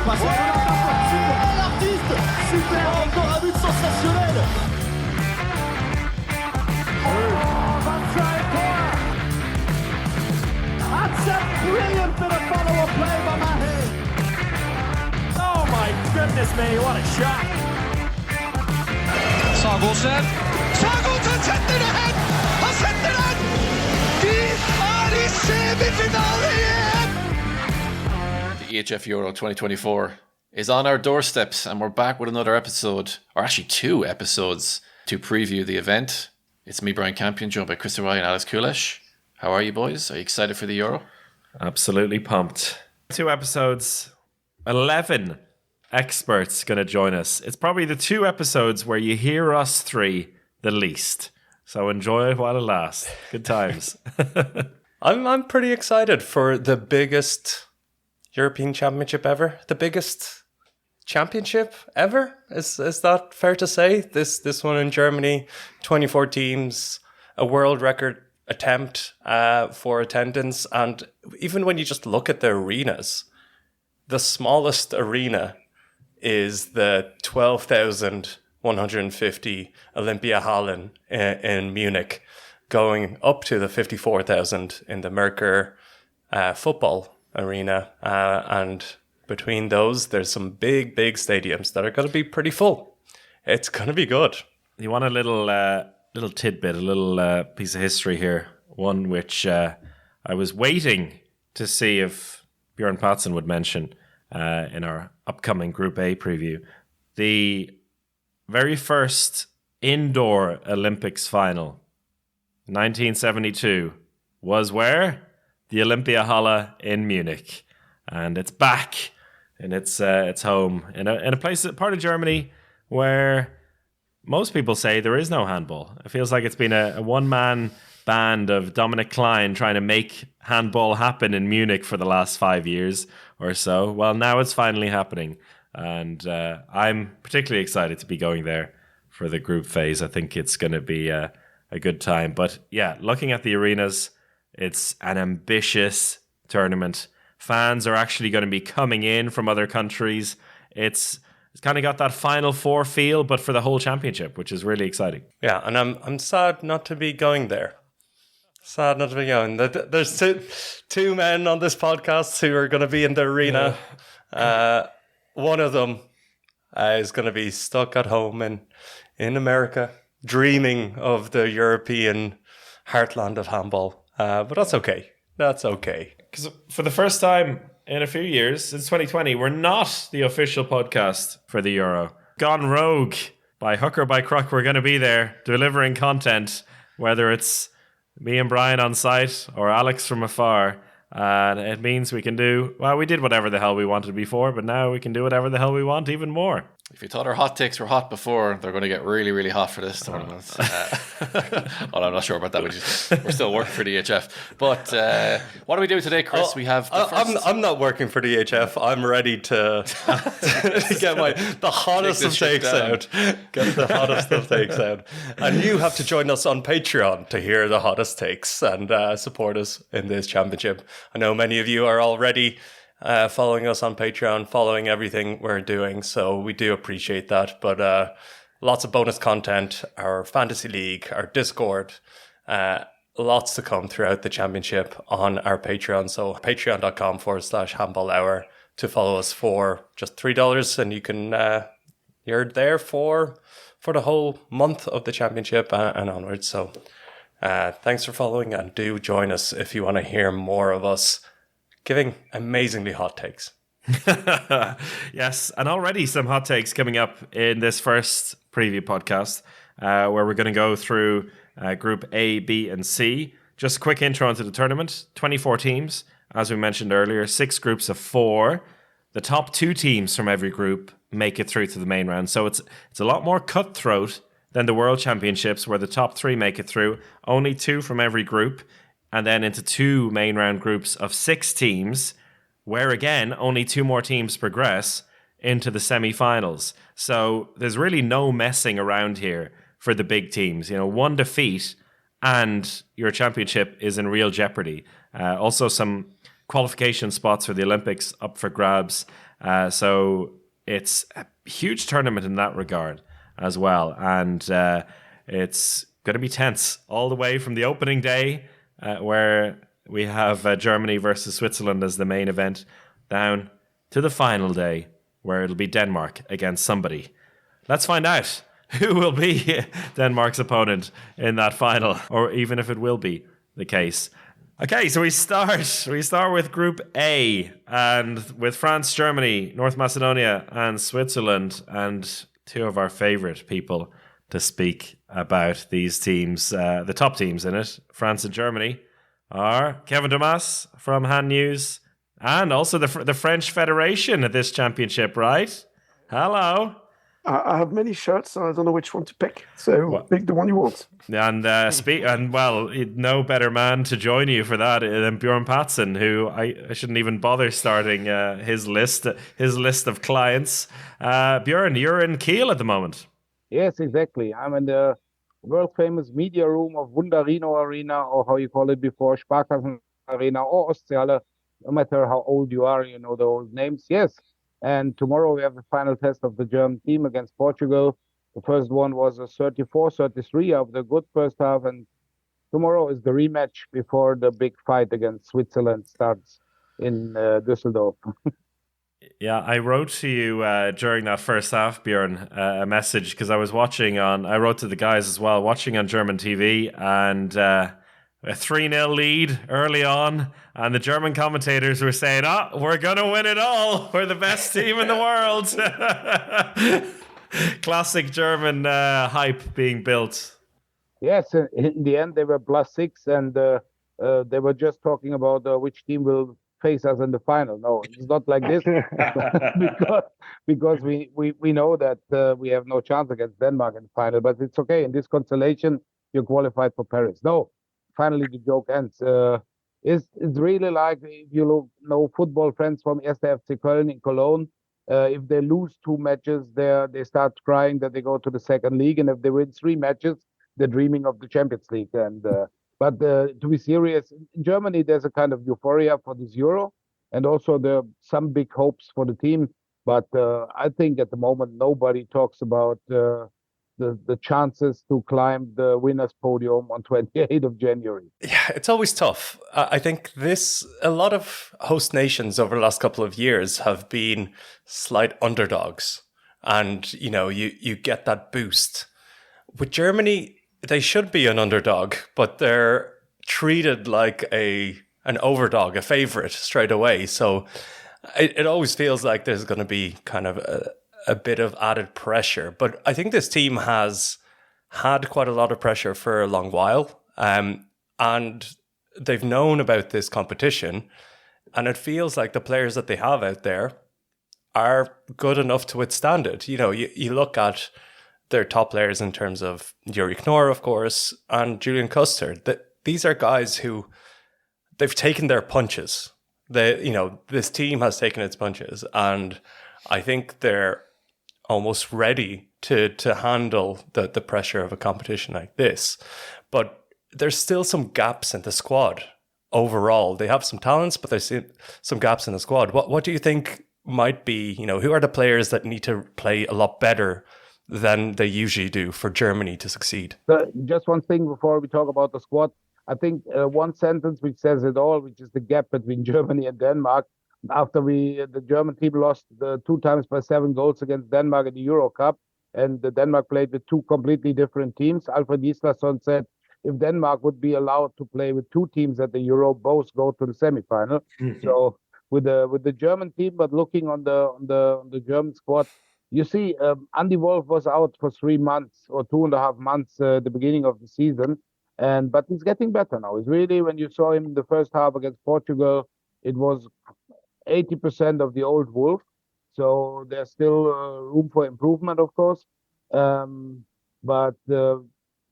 passe super, l'artiste, super, encore un but sensationnel. That's a brilliant bit of follow-up play by Mahe. Oh my goodness me, what a shot. Sagosen setter det hen! Han setter den! Vi i semifinale igjen! The EHF Euro 2024 is on our doorsteps, and we're back with another episode, or actually 2 episodes, to preview the event. It's me, Brian Campion, joined by Chris O'Reilly and Alex Kulesh. How are you, boys? Are you excited for the Euro? Absolutely pumped. 2 episodes, 11 experts going to join us. It's probably the 2 episodes where you hear us 3 the least. So enjoy it while it lasts. Good times. I'm pretty excited for the biggest European Championship ever. The biggest championship ever. Is that fair to say? This one in Germany, 24 teams, a world record attempt for attendance. And even when you just look at the arenas, the smallest arena is the 12,150 Olympiahallen in Munich, going up to the 54,000 in the Merkur football arena. And between those, there's some big stadiums that are going to be pretty full. It's going to be good. You want a little tidbit, a little piece of history here. One which I was waiting to see if Björn Pazen would mention in our upcoming Group A preview. The very first indoor Olympics final, 1972, was where? The Olympiahalle in Munich. And it's back in its home in a place, part of Germany where most people say there is no handball. It feels like it's been a one-man band of Dominic Klein trying to make handball happen in Munich for the last 5 years or so. Well, now it's finally happening. And I'm particularly excited to be going there for the group phase. I think it's going to be a good time. But yeah, looking at the arenas, it's an ambitious tournament. Fans are actually going to be coming in from other countries. It's kind of got that Final Four feel, but for the whole championship, which is really exciting. Yeah, and I'm sad not to be going there. Sad not to be going. There's two men on this podcast who are going to be in the arena. Yeah. One of them is going to be stuck at home in America, dreaming of the European heartland of handball. But that's okay. That's okay. Because for the first time in a few years, since 2020, we're not the official podcast for the Euro. Gone rogue by hook or by crook, we're going to be there delivering content, whether it's me and Brian on site or Alex from afar. And it means we can we did whatever the hell we wanted before, but now we can do whatever the hell we want even more. If you thought our hot takes were hot before, they're going to get really, really hot for this tournament. Well, I'm not sure about that. We're still working for the EHF. But what do we do today, Chris? We have the first... I'm not working for the EHF. I'm ready to get the hottest of takes out. Get the hottest of takes out. And you have to join us on Patreon to hear the hottest takes and support us in this championship. I know many of you are already following us on Patreon, following everything we're doing, so we do appreciate that. But lots of bonus content, our fantasy league, our Discord, lots to come throughout the championship on our Patreon. So patreon.com/handball hour to follow us for just $3, and you can you're there for the whole month of the championship and onwards. So thanks for following, and do join us if you want to hear more of us giving amazingly hot takes. Yes, and already some hot takes coming up in this first preview podcast, where we're going to go through Group A, B, and C. Just a quick intro into the tournament. 24 teams, as we mentioned earlier, 6 groups of 4. The top 2 teams from every group make it through to the main round. So it's a lot more cutthroat than the World Championships, where the top 3 make it through. Only 2 from every group. And then into 2 main round groups of 6 teams, where again, only 2 more teams progress into the semi-finals. So there's really no messing around here for the big teams. 1 defeat and your championship is in real jeopardy. Also some qualification spots for the Olympics up for grabs. So it's a huge tournament in that regard as well. And it's going to be tense all the way from the opening day, where we have Germany versus Switzerland as the main event, down to the final day, where it'll be Denmark against somebody. Let's find out who will be Denmark's opponent in that final, or even if it will be the case. Okay, so we start with Group A, and with France, Germany, North Macedonia, and Switzerland, and two of our favorite people to speak about these teams, the top teams in it, France and Germany, are Kevin Domas from Hand News, and also the French Federation at this championship, right? Hello. I have many shirts, so I don't know which one to pick. So pick the one you want. And no better man to join you for that than Björn Pazen, who I shouldn't even bother starting his list of clients. Björn, you're in Kiel at the moment. Yes, exactly. I'm in the world-famous media room of Wunderino Arena, or how you call it before, Sparkassen Arena, or Ostseehalle. No matter how old you are, you know the old names. Yes. And tomorrow we have the final test of the German team against Portugal. The first one was a 34-33 of the good first half. And tomorrow is the rematch before the big fight against Switzerland starts in Düsseldorf. Yeah, I wrote to you during that first half, Björn, a message, because I wrote to the guys as well, watching on German TV, and a 3-0 lead early on, and the German commentators were saying, we're going to win it all. We're the best team in the world. Classic German hype being built. Yes, in the end, they were +6, and they were just talking about which team will face us in the final. No, it's not like this, because we know that we have no chance against Denmark in the final, but it's okay. In this constellation, you're qualified for Paris. No. Finally, the joke ends. It's really like, if you know football friends from 1. FC Köln in Cologne, if they lose 2 matches, they start crying that they go to the second league, and if they win 3 matches, they're dreaming of the Champions League. And but to be serious, in Germany there's a kind of euphoria for this Euro, and also there are some big hopes for the team. But I think at the moment nobody talks about the chances to climb the winners' podium on 28th of January. Yeah, it's always tough. I think a lot of host nations over the last couple of years have been slight underdogs. And, you get that boost. With Germany, they should be an underdog, but they're treated like an overdog, a favorite straight away. So it always feels like there's going to be kind of a bit of added pressure. But I think this team has had quite a lot of pressure for a long while. And they've known about this competition. And it feels like the players that they have out there are good enough to withstand it. You look at their top players in terms of Yuri Knorr, of course, and Julian Custer. These are guys who they've taken their punches. This team has taken its punches. And I think they're almost ready to handle the pressure of a competition like this. But there's still some gaps in the squad overall. They have some talents, but there's some gaps in the squad. What do you think might be, who are the players that need to play a lot better than they usually do for Germany to succeed? Just one thing before we talk about the squad. I think one sentence which says it all, which is the gap between Germany and Denmark. After the German team lost 2 times by 7 goals against Denmark in the Euro Cup, and the Denmark played with 2 completely different teams. Alfred Gislason said if Denmark would be allowed to play with 2 teams at the Euro, both go to the semifinal. Mm-hmm. So with the German team, but looking on the German squad, you see, Andy Wolf was out for 3 months or 2.5 months at the beginning of the season, but he's getting better now. It's really, when you saw him in the first half against Portugal, it was 80% of the old Wolf. So there's still room for improvement, of course. But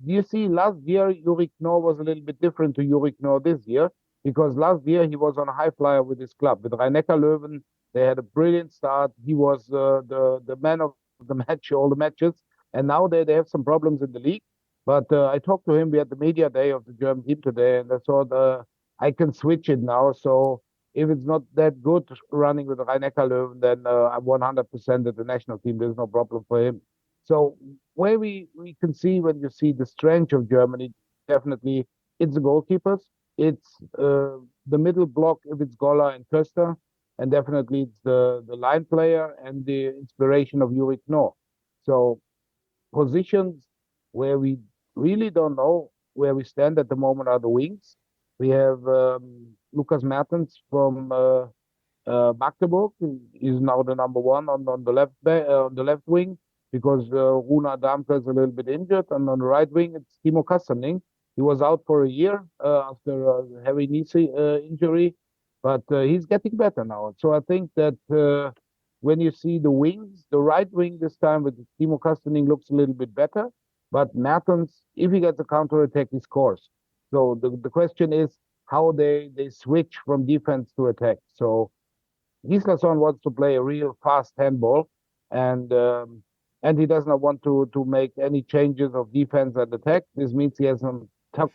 you see, last year, Yuri Knorr was a little bit different to Yuri Knorr this year, because last year he was on a high flyer with his club. With Rhein-Neckar Löwen, they had a brilliant start. He was the man of the match, all the matches. And now they have some problems in the league. But I talked to him. We had the media day of the German team today, and I thought I can switch it now. So if it's not that good running with Rhein-Neckar-Löwen, then I'm 100% at the national team. There's no problem for him. So where we can see, when you see the strength of Germany, definitely it's the goalkeepers. It's the middle block if it's Goller and Köster, and definitely it's the line player and the inspiration of Yuri Knorr. So positions where we really don't know where we stand at the moment are the wings. We have Lucas Mertens from Magdeburg. He's now the number one on the left wing, because Runa Damke is a little bit injured, and on the right wing it's Timo Kasterning. He was out for a year after a heavy knee injury, but he's getting better now. So I think that when you see the wings, the right wing this time with Timo Kasterning looks a little bit better, but Mertens, if he gets a counter attack, he scores. So the question is how they switch from defense to attack. So Gislason wants to play a real fast handball, and he does not want to make any changes of defense and attack. This means he has some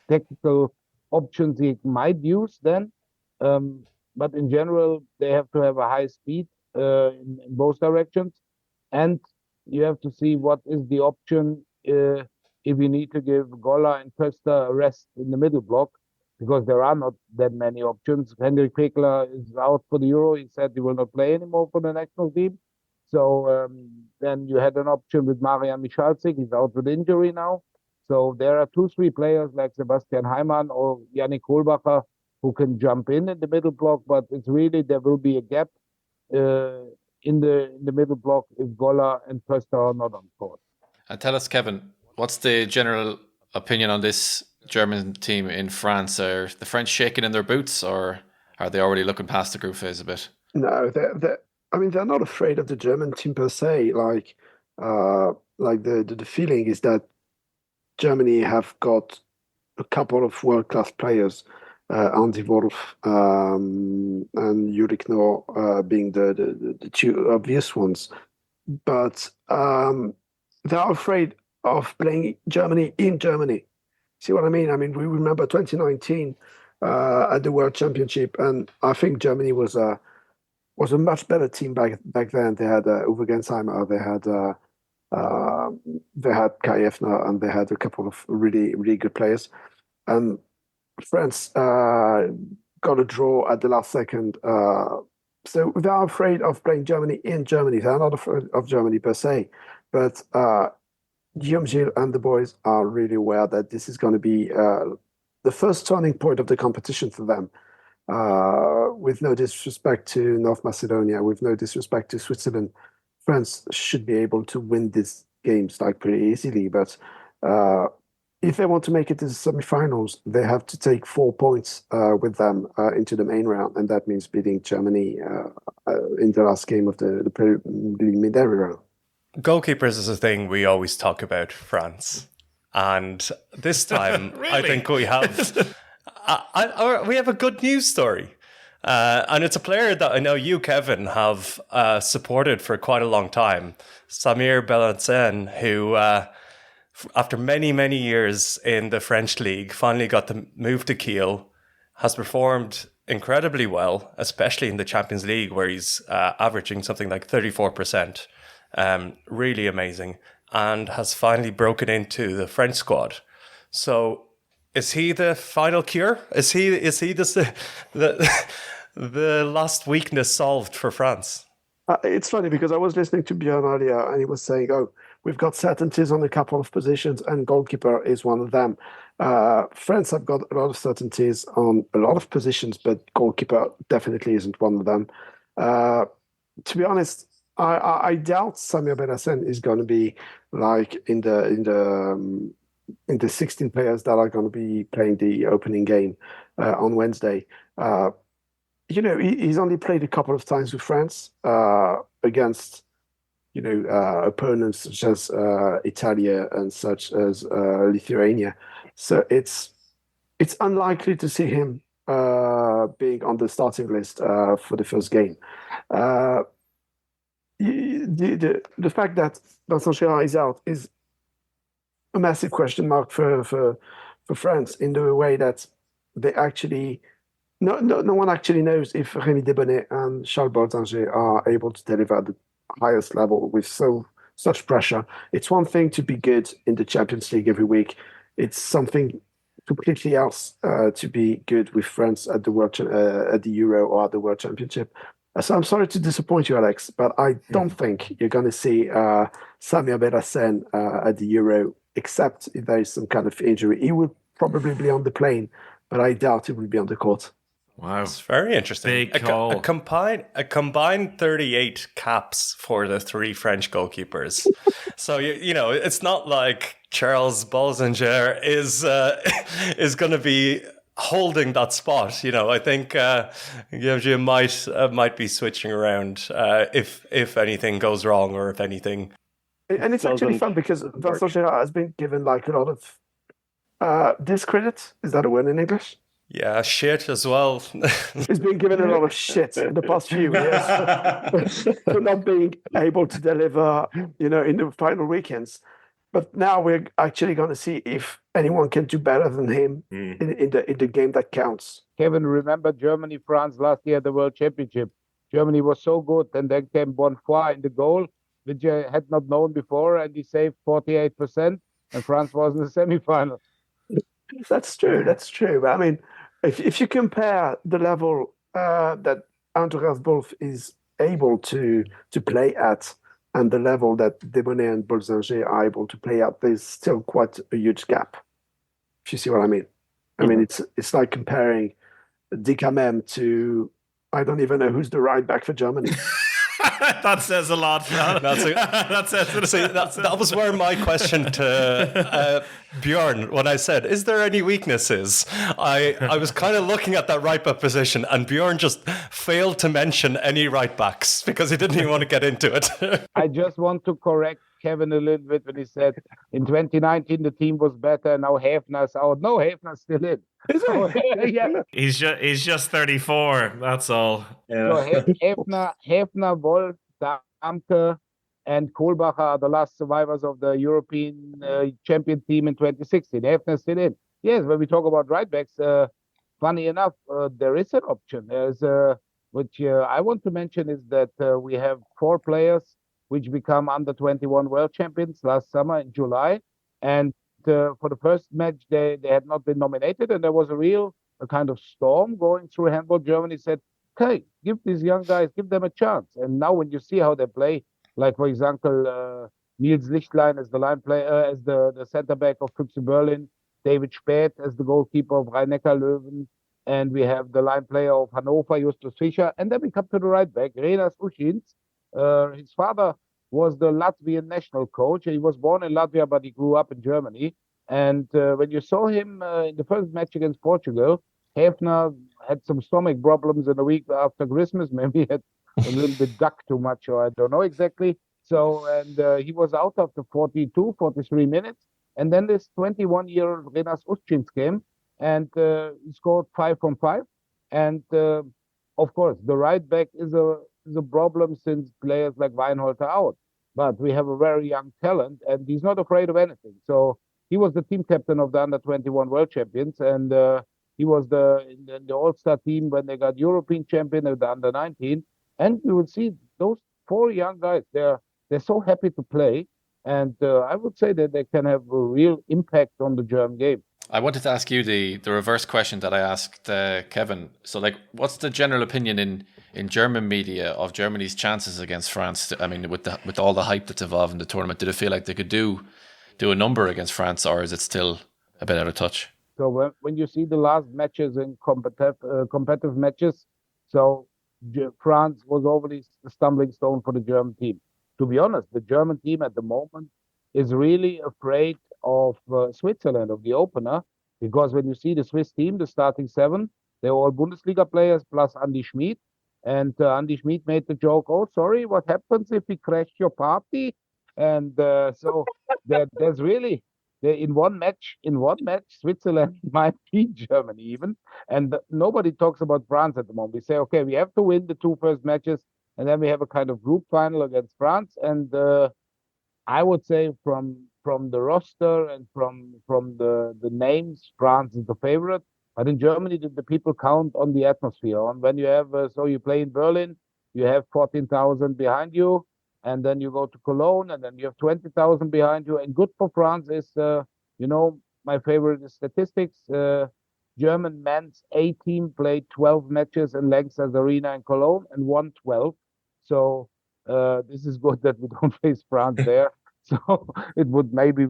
tactical options he might use then. But in general, they have to have a high speed in both directions. And you have to see what is the option if you need to give Goller and Köster a rest in the middle block, because there are not that many options. Henrik Pekler is out for the Euro. He said he will not play anymore for the national team. So then you had an option with Marian Michalczyk. He's out with injury now. So there are 2-3 players like Sebastian Heimann or Yannick Kohlbacher who can jump in the middle block, but it's really, there will be a gap in the middle block if Goller and Köster are not on court. And tell us, Kevin, what's the general opinion on this German team in France? Are the French shaking in their boots, or are they already looking past the group phase a bit? No, they're not afraid of the German team per se. Like the feeling is that Germany have got a couple of world-class players, Andy Wolf and Yuri Knorr being the two obvious ones. But they're afraid of playing Germany in Germany. See what I mean? I mean, we remember 2019 at the World Championship, and I think Germany was a much better team back then. They had Uwe Gensheimer, they had Kai Effner, and they had a couple of really, really good players. And France got a draw at the last second. So they're afraid of playing Germany in Germany. They're not afraid of Germany per se. But Guillaume Gilles and the boys are really aware that this is going to be the first turning point of the competition for them. With no disrespect to North Macedonia, with no disrespect to Switzerland, France should be able to win these games like pretty easily. But if they want to make it to the semi-finals, they have to take 4 points with them into the main round, and that means beating Germany in the last game of the preliminary round. Goalkeepers is a thing we always talk about, France. And this time, Really? I think we have we have a good news story. And it's a player that I know you, Kevin, have supported for quite a long time. Samir Belhassane, who, after many, many years in the French league, finally got the move to Kiel, has performed incredibly well, especially in the Champions League, where he's averaging something like 34%. Really amazing, and has finally broken into the French squad. So, is he the final cure? Is he the last weakness solved for France? It's funny because I was listening to Björn earlier, and he was saying, "Oh, we've got certainties on a couple of positions, and goalkeeper is one of them." France have got a lot of certainties on a lot of positions, but goalkeeper definitely isn't one of them. To be honest, I doubt Samir Belhassane is going to be like in the 16 players that are going to be playing the opening game on Wednesday. He's only played a couple of times with France against opponents such as Italia and such as Lithuania. So it's unlikely to see him being on the starting list for the first game. The fact that Vincent Gérard is out is a massive question mark for France, in the way that they actually No one actually knows if Rémi Desbonnet and Charles Bolzinger are able to deliver at the highest level with such pressure. It's one thing to be good in the Champions League every week. It's something completely else to be good with France at at the Euro or at the World Championship. So I'm sorry to disappoint you, Alex, but I don't think you're going to see Samir Belhassen at the Euro, except if there is some kind of injury. He will probably be on the plane, but I doubt he will be on the court. Wow. It's very interesting. Big call. A combined 38 caps for the three French goalkeepers. So, you know, it's not like Charles Bolzinger is going to be holding that spot. You know, I think Guillaume might be switching around if anything goes wrong or if anything. And it's actually fun because Vincent Gérard has been given like a lot of discredit. Is that a word in English? Yeah, shit as well. He's been given a lot of shit in the past few years for not being able to deliver, you know, in the final weekends. But now we're actually going to see if anyone can do better than him in the game that counts. Kevin, remember Germany-France last year at the World Championship? Germany was so good, and then came Bonfoy in the goal, which I had not known before, and he saved 48%, and France was in the semi-final. That's true. That's true. But I mean, if you compare the level that Andreas Wolf is able to play at and the level that Desbonnet and Bolzinger are able to play at, there's still quite a huge gap. If you see what I mean. I mean, it's like comparing Dikamem to, I don't even know who's the right back for Germany. That says a lot. That was where my question to Björn, when I said, is there any weaknesses? I was kind of looking at that right back position, and Björn just failed to mention any right backs because he didn't even want to get into it. I just want to correct Kevin a little bit when he said in 2019 the team was better, and now Häfner's out. No, Häfner's still in. Yeah. He's just 34. That's all. So Häfner, Wolf, Damke, and Kohlbacher are the last survivors of the European champion team in 2016. Häfner's still in. Yes, when we talk about right backs, funny enough, there is an option. There's which I want to mention is that we have 4 players which become under 21 world champions last summer in July, and for the first match they had not been nominated, and there was a kind of storm going through handball. Germany said, okay, give these young guys, give them a chance. And now when you see how they play, like for example, Nils Lichtlein as the line player, as the center back of Füchse Berlin, David Späth as the goalkeeper of Rhein-Neckar Löwen, and we have the line player of Hannover, Justus Fischer, and then we come to the right back, Renas Ušins. His father was the Latvian national coach. He was born in Latvia, but he grew up in Germany. And when you saw him in the first match against Portugal, Häfner had some stomach problems in the week after Christmas. Maybe he had a little bit ducked too much, or I don't know exactly. So, and he was out after 42, 43 minutes. And then this 21-year-old Renas Ušins came, and he scored 5 from 5. And of course, the right back is a problem since players like Weinhold are out. But we have a very young talent, and he's not afraid of anything. So he was the team captain of the under-21 world champions, and he was in the all-star team when they got European champion of the under-19. And you will see those 4 young guys, they're so happy to play. And I would say that they can have a real impact on the German game. I wanted to ask you the reverse question that I asked Kevin. So, like, what's the general opinion in German media of Germany's chances against France? I mean, with all the hype that's involved in the tournament, did it feel like they could do a number against France, or is it still a bit out of touch? So when you see the last matches in competitive matches, so France was always the stumbling stone for the German team. To be honest, the German team at the moment is really afraid of Switzerland, of the opener, because when you see the Swiss team, the starting 7, they're all Bundesliga players plus Andy Schmid. And Andy Schmid made the joke, oh, sorry, what happens if we crash your party? And so there's really, in one match, Switzerland might beat Germany even. And nobody talks about France at the moment. We say, okay, we have to win the 2 first matches, and then we have a kind of group final against France. And I would say from the roster and from the names, France is the favorite. But in Germany, the people count on the atmosphere. On when you have, so you play in Berlin, you have 14,000 behind you, and then you go to Cologne, and then you have 20,000 behind you. And good for France is, my favorite is statistics. German men's A team played 12 matches in Lanxess Arena in Cologne and won 12. So this is good that we don't face France there. So it would maybe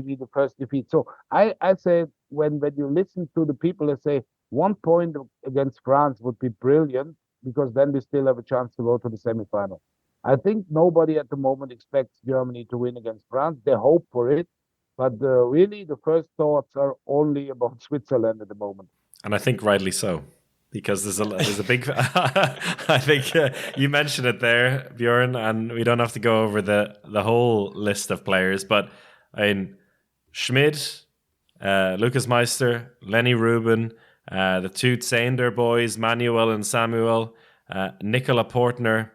be the first defeat. So I say when you listen to the people that say 1 point against France would be brilliant, because then we still have a chance to go to the semifinal. I think nobody at the moment expects Germany to win against France. They hope for it, but really the first thoughts are only about Switzerland at the moment. And I think rightly so, because there's a big. I think you mentioned it there, Björn, and we don't have to go over the whole list of players, but I mean, Schmid, Lucas Meister, Lenny Rubin, the two Zander boys, Manuel and Samuel, Nicola Portner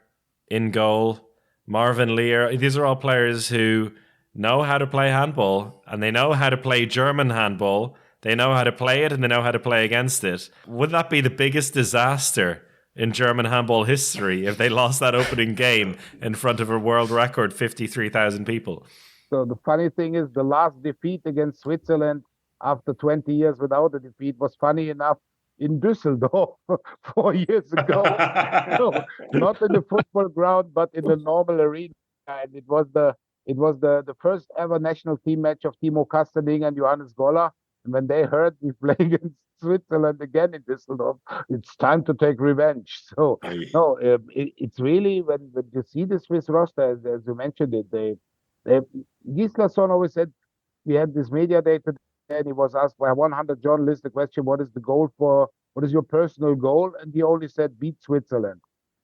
in goal, Marvin Lear. These are all players who know how to play handball, and they know how to play German handball. They know how to play it, and they know how to play against it. Would that be the biggest disaster in German handball history if they lost that opening game in front of a world record 53,000 people? So the funny thing is, the last defeat against Switzerland after 20 years without a defeat was, funny enough, in Düsseldorf 4 years ago. So, not in the football ground, but in the normal arena. And it was the first ever national team match of Timo Kastening and Johannes Goller. And when they heard we play against Switzerland again in Düsseldorf, it's time to take revenge. So no, it's really when you see the Swiss roster, as you mentioned it, Gislason always said, we had this media day today, and he was asked by 100 journalists the question, what is your personal goal? And he only said, beat Switzerland.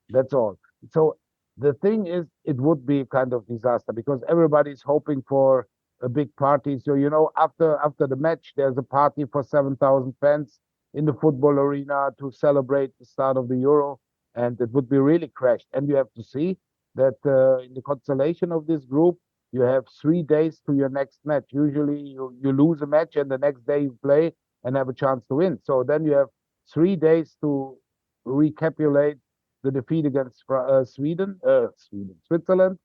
That's all. So the thing is, it would be kind of disaster, because everybody's hoping for a big party. So, after the match, there's a party for 7,000 fans in the football arena to celebrate the start of the Euro, and it would be really crashed. And you have to see that in the constellation of this group, you have 3 days to your next match. Usually you lose a match and the next day you play and have a chance to win. So then you have 3 days to recapitulate the defeat against Switzerland.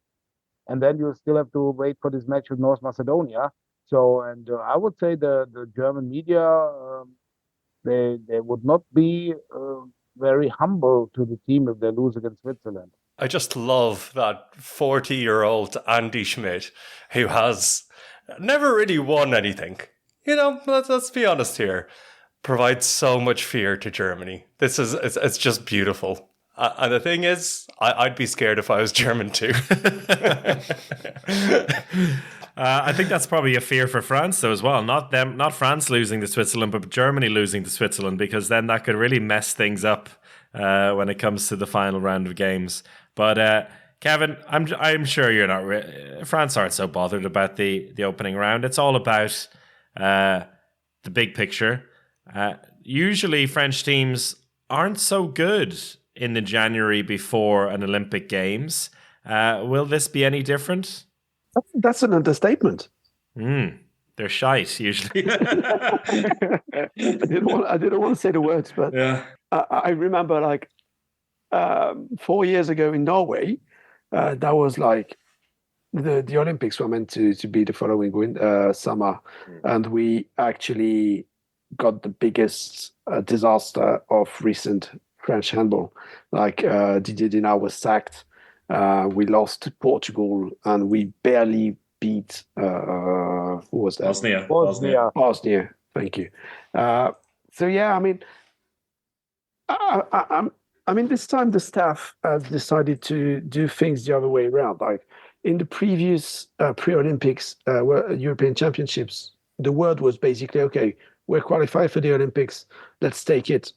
And then you still have to wait for this match with North Macedonia. So, and I would say the German media, they would not be very humble to the team if they lose against Switzerland. I just love that 40-year-old Andy Schmidt, who has never really won anything. Let's be honest here. Provides so much fear to Germany. It's just beautiful. And the thing is, I'd be scared if I was German too. I think that's probably a fear for France though as well. Not France losing to Switzerland, but Germany losing to Switzerland, because then that could really mess things up when it comes to the final round of games. But Kevin, I'm sure you're not. France aren't so bothered about the opening round. It's all about the big picture. Usually, French teams aren't so good in the January before an Olympic Games. Will this be any different? That's an understatement. They're shite usually. I didn't want to say the words, but yeah. I remember 4 years ago in Norway, that was like the Olympics were meant to be the following summer, and we actually got the biggest disaster of recent French handball. Didier Dinard was sacked. We lost to Portugal, and we barely beat who was that? Bosnia. Thank you. So yeah, I mean, this time the staff has decided to do things the other way around. Like in the previous pre-Olympics, European Championships, the word was basically, okay, we're qualified for the Olympics. Let's take it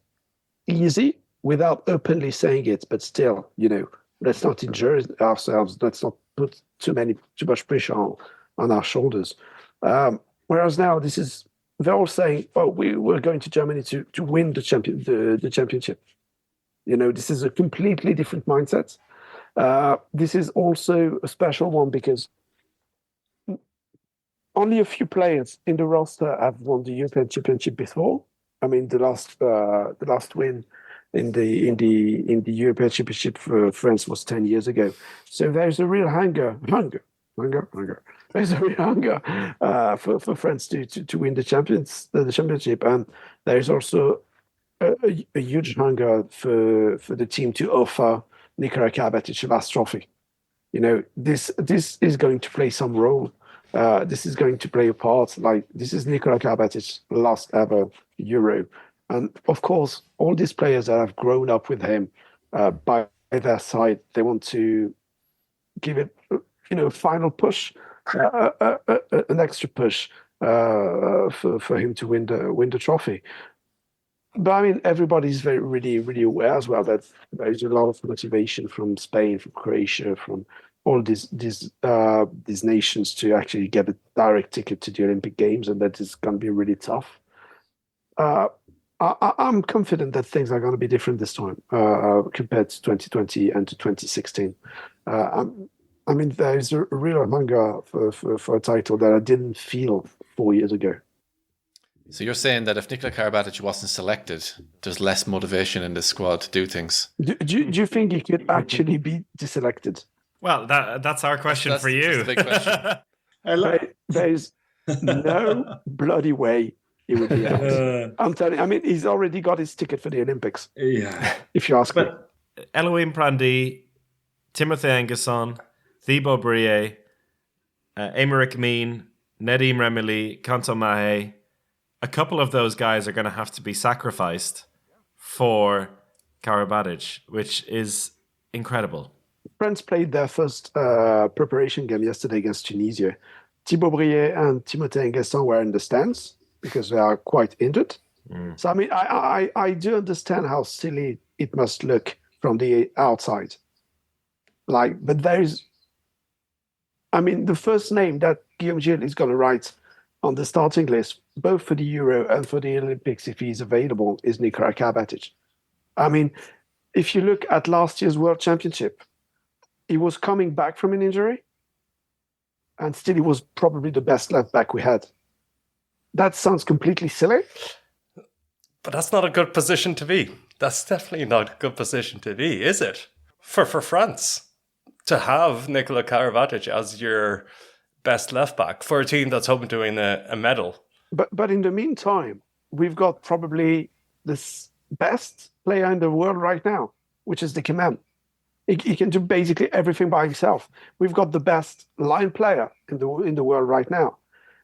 easy without openly saying it, but still, let's not injure ourselves. Let's not put too much pressure on our shoulders. Whereas now, they're all saying, "Oh, we're going to Germany to win the championship." This is a completely different mindset. This is also a special one because only a few players in the roster have won the European Championship before, I mean, the last win in the European Championship for France was 10 years ago. So there's a real hunger. There's a real hunger for France to win the championship, and there's also a huge hunger for the team to offer Nikola Karabatic a last trophy. This is going to play some role. This is going to play a part. Like, this is Nikola Karabatic's last ever Euro. And of course, all these players that have grown up with him by their side, they want to give it, a final push, an extra push for him to win the trophy. But I mean, everybody's really aware as well that there is a lot of motivation from Spain, from Croatia, from all these nations to actually get a direct ticket to the Olympic Games, and that is going to be really tough. I'm confident that things are going to be different this time compared to 2020 and to 2016. I mean, there is a real hunger for a title that I didn't feel 4 years ago. So you're saying that if Nikola Karabatic wasn't selected, there's less motivation in the squad to do things? Do you think he could actually be deselected? Well, that's our question for you. That's the big question. There's no bloody way he would be out. I'm telling you, I mean, he's already got his ticket for the Olympics. Yeah. If you ask me. Elohim Prandi, Timothy Anguisson, Thibaut Brie, Aymeric Meen, Nedim Remili, Kanto Mahe, a couple of those guys are going to have to be sacrificed for Karabatic, which is incredible. France played their first preparation game yesterday against Tunisia. Thibaut Brie and Timothée Nguessan were in the stands because they are quite injured. So, I mean, I do understand how silly it must look from the outside. But there's... I mean, the first name that Guillaume Gilles is going to write on the starting list, both for the Euro and for the Olympics, if he's available, is Nikola Karabatic. I mean, if you look at last year's World Championship, he was coming back from an injury, and still he was probably the best left back we had. That sounds completely silly. But that's not a good position to be. That's definitely not a good position to be, is it? For France, to have Nikola Karabatic as your best left back for a team that's hoping to win a medal. But in the meantime, we've got probably the best player in the world right now, which is the Kimem. He can do basically everything by himself. We've got the best line player in the world right now.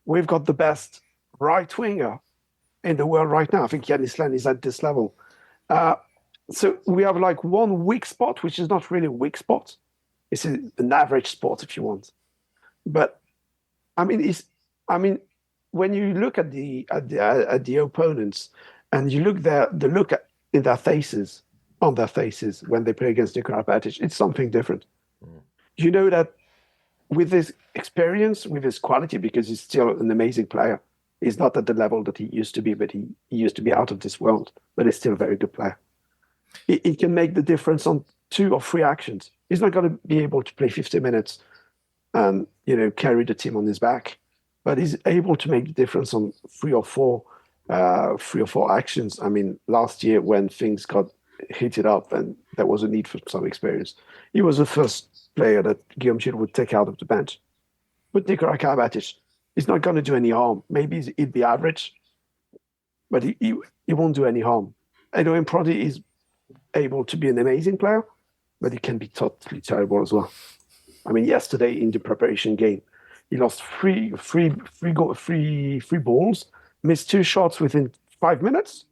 We've got the best right winger in the world right now. I think Yanis Len is at this level. So we have like one weak spot, which is not really a weak spot. It's an average spot, if you want. But I mean, when you look at the opponents and you look in their faces, on their faces when they play against Nikola Karabatic, it's something different. You know that with his experience, with his quality, because he's still an amazing player. He's not at the level that he used to be, but he used to be out of this world. But he's still a very good player. He can make the difference on 2 or 3 actions. He's not going to be able to play 50 minutes and carry the team on his back, but he's able to make the difference on 3 or 4 actions. I mean, last year when things got heated up and there was a need for some experience, he was the first player that Guillaume Gilles would take out of the bench. But Nikola Karabatic, he's not going to do any harm. Maybe he'd be average, but he won't do any harm. I know Prodi is able to be an amazing player, but he can be totally terrible as well. I mean, yesterday in the preparation game, he lost three balls, missed 2 shots within 5 minutes.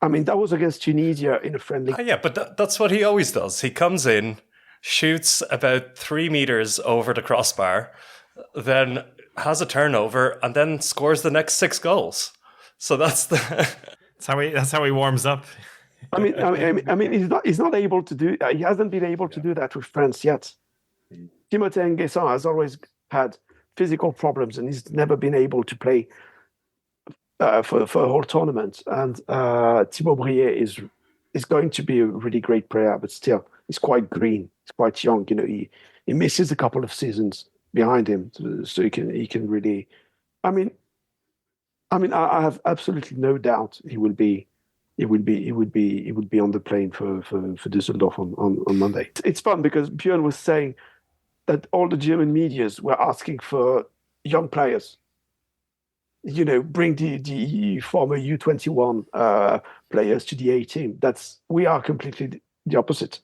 I mean, that was against Tunisia in a friendly. Yeah, but that's what he always does. He comes in, shoots about 3 meters over the crossbar, then has a turnover, and then scores the next 6 goals. So that's how he warms up. I mean, he's not able to do. He hasn't been able to do that with France yet. Timothée Nguessan has always had physical problems, and he's never been able to play for a whole tournament. And Thibaut Brie is going to be a really great player, but still, he's quite green. He's quite young. He misses a couple of seasons behind him, so he can really. I mean, I mean, I have absolutely no doubt he will be on the plane for Düsseldorf on Monday. It's fun because Björn was saying that all the German medias were asking for young players. Bring the former U21 players to the A team. We are completely the opposite.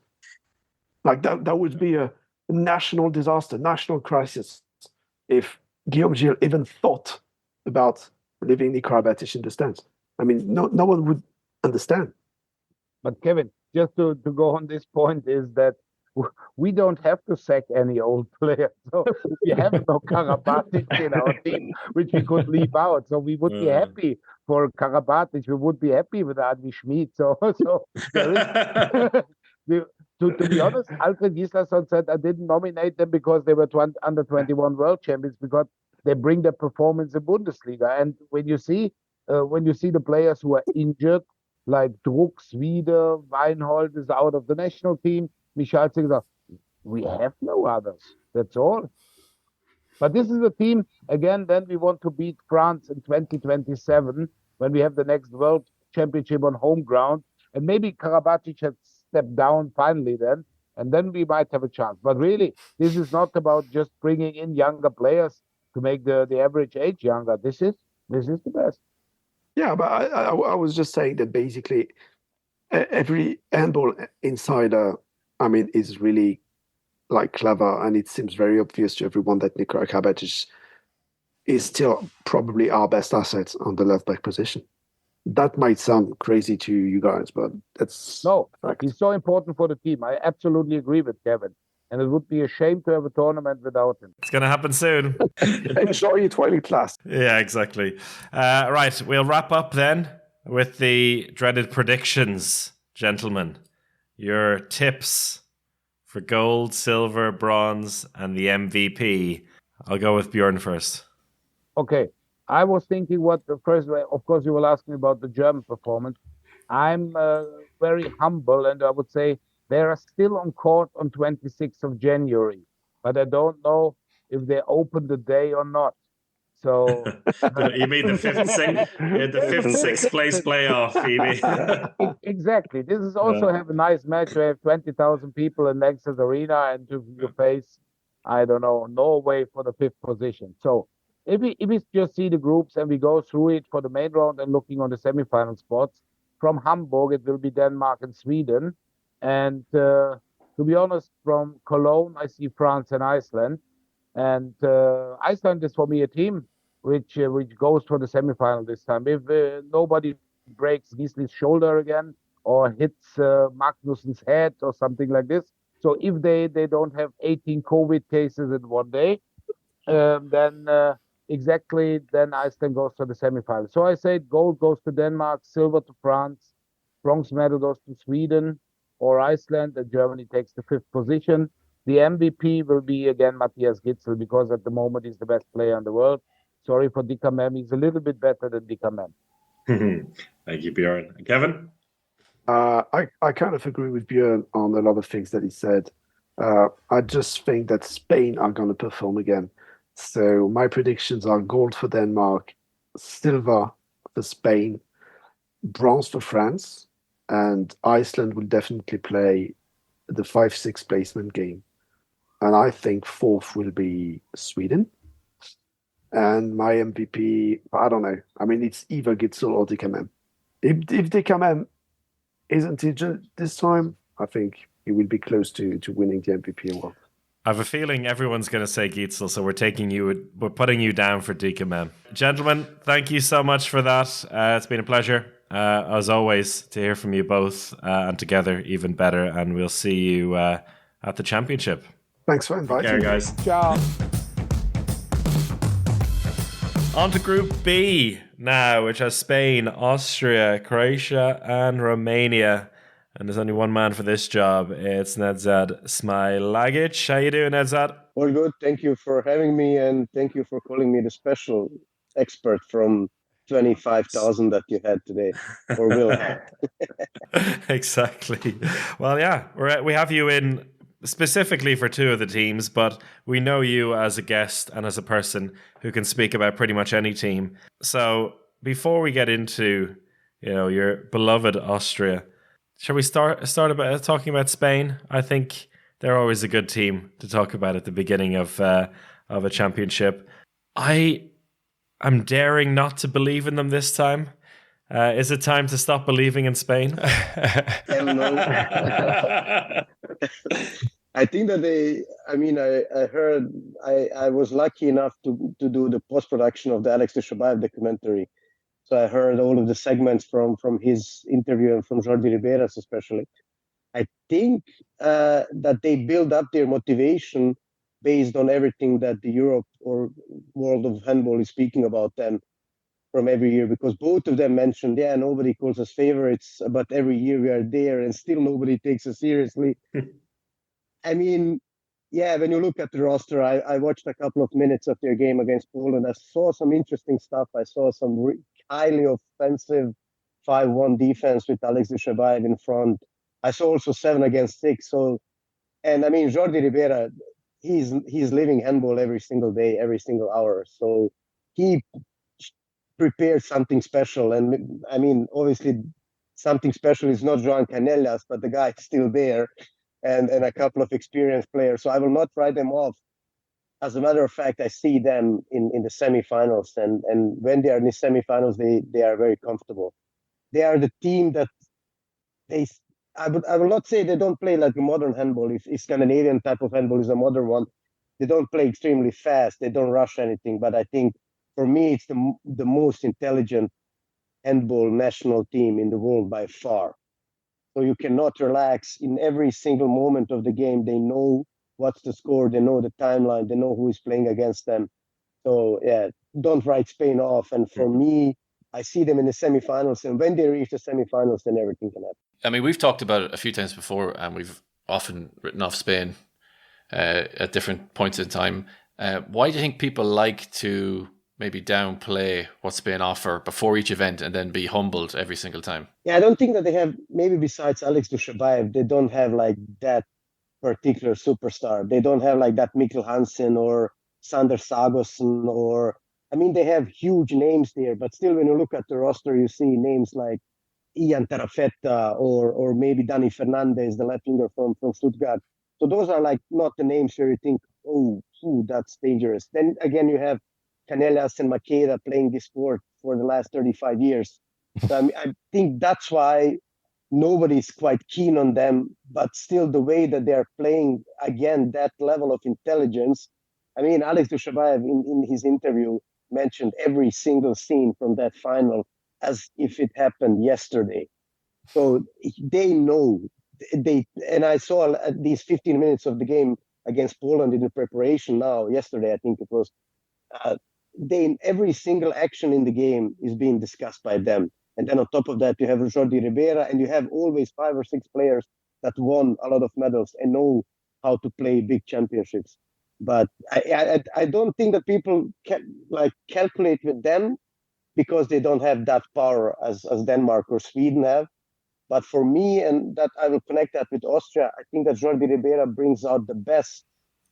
Like that would be a national disaster, national crisis, if Guillaume Gilles even thought about leaving the Karabatic in the stands. I mean, no one would understand. But Kevin, just to go on this point is that we don't have to sack any old player. So we have no Karabatic in our team, which we could leave out. So we would be happy for Karabatic. We would be happy with Adi Schmid. So there is, to be honest, Alfred Gislason said I didn't nominate them because they were under 21 world champions, because they bring their performance in Bundesliga. And when you see the players who are injured, like Druck, Swede, Weinhold is out of the national team, Michalczyk, we have no others. That's all. But this is a team, again, then we want to beat France in 2027 when we have the next World Championship on home ground. And maybe Karabatic has stepped down finally then, and then we might have a chance. But really, this is not about just bringing in younger players to make the average age younger. This is the best. Yeah, but I was just saying that basically every handball insider, I mean, is really like clever, and it seems very obvious to everyone that Nikola Karabatic is still probably our best asset on the left back position. That might sound crazy to you guys, but that's he's so important for the team. I absolutely agree with Kevin. And it would be a shame to have a tournament without him. It's going to happen soon. Enjoy your toilet class. Yeah, exactly. Right, we'll wrap up then with the dreaded predictions, gentlemen. Your tips for gold, silver, bronze, and the MVP. I'll go with Björn first. Okay. I was thinking first, of course, you will ask me about the German performance. I'm very humble, and I would say they are still on court on 26th of January, but I don't know if they open the day or not. So you mean the sixth place playoff, Phoebe? Exactly. This is also have a nice match. We have 20,000 people in Nedzad Arena, and you face, I don't know, Norway for the 5th position. So if we just see the groups and we go through it for the main round and looking on the semifinal spots, from Hamburg it will be Denmark and Sweden. And to be honest, from Cologne, I see France and Iceland. And Iceland is for me a team which goes for the semifinal this time. If nobody breaks Gisli's shoulder again or hits Magnussen's head or something like this. So if they don't have 18 COVID cases in one day, then Iceland goes to the semifinal. So I say gold goes to Denmark, silver to France, bronze medal goes to Sweden or Iceland, and Germany takes the 5th position. The MVP will be again Matthias Gitzel, because at the moment he's the best player in the world. Sorry for Dika Mem, he's a little bit better than Dika Mem. Thank you, Björn. Kevin? I kind of agree with Björn on a lot of things that he said. I just think that Spain are going to perform again. So my predictions are gold for Denmark, silver for Spain, bronze for France, and Iceland will definitely play the 5-6 placement game. And I think 4th will be Sweden. And my MVP, I don't know. I mean, it's either Gitzel or Dika Mem. If Dika Mem isn't it this time, I think he will be close to winning the MVP award. I have a feeling everyone's going to say Gitzel, so we're putting you down for Dika Mem. Gentlemen, thank you so much for that. It's been a pleasure, as always, to hear from you both, and together even better. And we'll see you at the championship. Thanks for inviting me. guys. Ciao. On to Group B now, which has Spain, Austria, Croatia, and Romania. And there's only one man for this job. It's Nedzad Smajlagic. How you doing, Nedzad? All good. Thank you for having me, and thank you for calling me the special expert from 25,000 that you had today, or will have. Exactly. Well, yeah, we have you in specifically for 2 of the teams, but we know you as a guest and as a person who can speak about pretty much any team. So before we get into, your beloved Austria, shall we start about talking about Spain? I think they're always a good team to talk about at the beginning of a championship. I'm daring not to believe in them this time. Is it time to stop believing in Spain? Hell no. I think that I was lucky enough to do the post-production of the Alex de Chabayev documentary. So I heard all of the segments from his interview and from Jordi Ribeiras especially. I think that they build up their motivation based on everything that the Europe or world of handball is speaking about them from every year, because both of them mentioned, nobody calls us favorites, but every year we are there and still nobody takes us seriously. I mean, when you look at the roster, I watched a couple of minutes of their game against Poland. I saw some interesting stuff. I saw some highly offensive 5-1 defense with Alex de Chabayev in front. I saw also 7 against 6. So, and I mean, Jordi Ribera, he's living handball every single day, every single hour. So he prepared something special. And I mean, obviously, something special is not Joan Canellas, but the guy is still there, and a couple of experienced players. So I will not write them off. As a matter of fact, I see them in the semifinals, and when they are in the semifinals, they are very comfortable. They are the team that I will not say they don't play like a modern handball. If Scandinavian type of handball is a modern one, they don't play extremely fast. They don't rush anything. But I think for me, it's the most intelligent handball national team in the world by far. So you cannot relax in every single moment of the game. They know what's the score. They know the timeline. They know who is playing against them. So don't write Spain off. And for me, I see them in the semifinals. And when they reach the semifinals, then everything can happen. I mean, we've talked about it a few times before, and we've often written off Spain at different points in time. Why do you think people like to maybe downplay what Spain offer before each event and then be humbled every single time? Yeah, I don't think that they have, maybe besides Alex de Chabayev, they don't have like that particular superstar. They don't have like that Mikkel Hansen or Sander Sagosen, or, I mean, they have huge names there, but still when you look at the roster, you see names like Ian Tarafetta or maybe Dani Fernandez, the left winger from Stuttgart. So those are like not the names where you think, oh, that's dangerous. Then again, you have Canellas and Makeda playing this sport for the last 35 years. So I think that's why nobody's quite keen on them, but still the way that they're playing, again, that level of intelligence. I mean, Alex de Chabayev in his interview mentioned every single scene from that final as if it happened yesterday. So they know, and I saw at these 15 minutes of the game against Poland in the preparation yesterday, I think it was, every single action in the game is being discussed by them. And then on top of that, you have Jordi Ribera, and you have always 5 or 6 players that won a lot of medals and know how to play big championships. But I don't think that people can calculate with them, because they don't have that power as Denmark or Sweden have. But for me, and that I will connect that with Austria, I think that Jordi Ribera brings out the best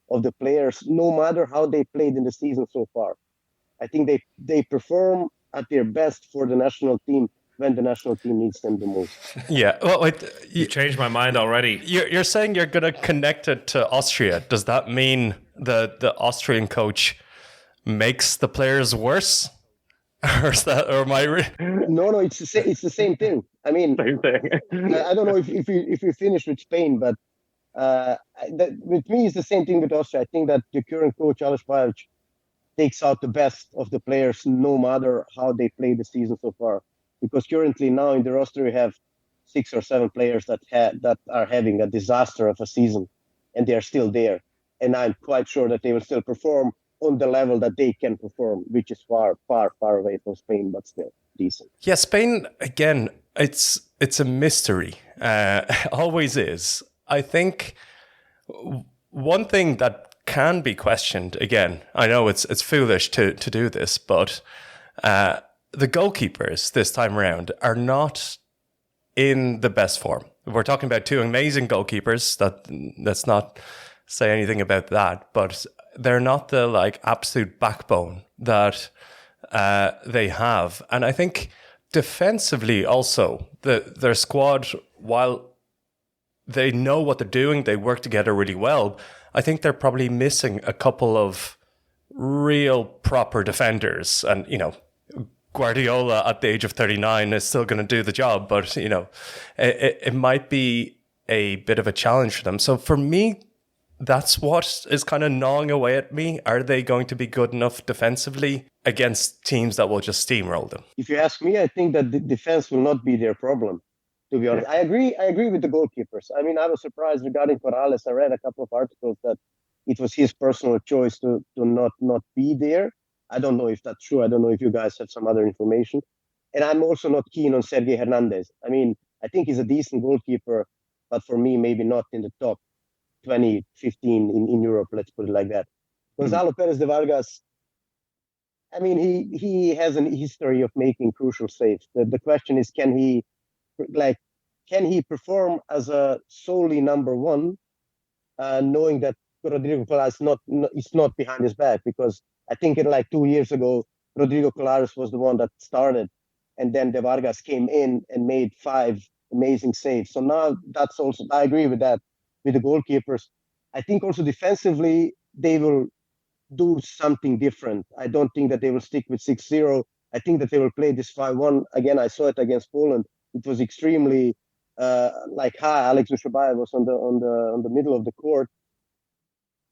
of the players, no matter how they played in the season so far. I think they perform at their best for the national team when the national team needs them the most. Yeah, well, wait, you changed my mind already. You're saying you're going to connect it to Austria. Does that mean the Austrian coach makes the players worse? Or is that, or am I? No, it's the same thing. I mean, Same thing. I don't know if you finish with Spain, but with me, it's the same thing with Austria. I think that the current coach, Aleš Pajic, takes out the best of the players, no matter how they play the season so far. Because currently now in the roster, we have 6 or 7 players that are having a disaster of a season, and they are still there. And I'm quite sure that they will still perform on the level that they can perform, which is far, far, far away from Spain, but still decent. Yeah, Spain, again, it's a mystery. Always is. I think one thing that can be questioned, again, I know it's foolish to do this, but the goalkeepers this time around are not in the best form. We're talking about 2 amazing goalkeepers. Let's not say anything about that, but they're not the absolute backbone that they have. And I think defensively also, their squad, while they know what they're doing, they work together really well, I think they're probably missing a couple of real proper defenders. And, Guardiola at the age of 39 is still going to do the job, but, it might be a bit of a challenge for them. So for me, that's what is kind of gnawing away at me. Are they going to be good enough defensively against teams that will just steamroll them? If you ask me, I think that the defense will not be their problem, to be honest. I agree with the goalkeepers. I mean, I was surprised regarding Corrales. I read a couple of articles that it was his personal choice to not be there. I don't know if that's true. I don't know if you guys have some other information. And I'm also not keen on Sergei Hernandez. I mean, I think he's a decent goalkeeper, but for me, maybe not in the top 20, 15 in Europe, let's put it like that. Gonzalo Perez de Vargas, I mean, he has a history of making crucial saves. The question is, can he perform as a solely number one, knowing that Rodrigo Colares is not behind his back? Because I think 2 years ago, Rodrigo Colares was the one that started, and then De Vargas came in and made 5 amazing saves. So now that's also, I agree with that, with the goalkeepers. I think also defensively, they will do something different. I don't think that they will stick with 6-0. I think that they will play this 5-1. Again, I saw it against Poland. It was extremely high. Alex Dushabayev was on the middle of the court.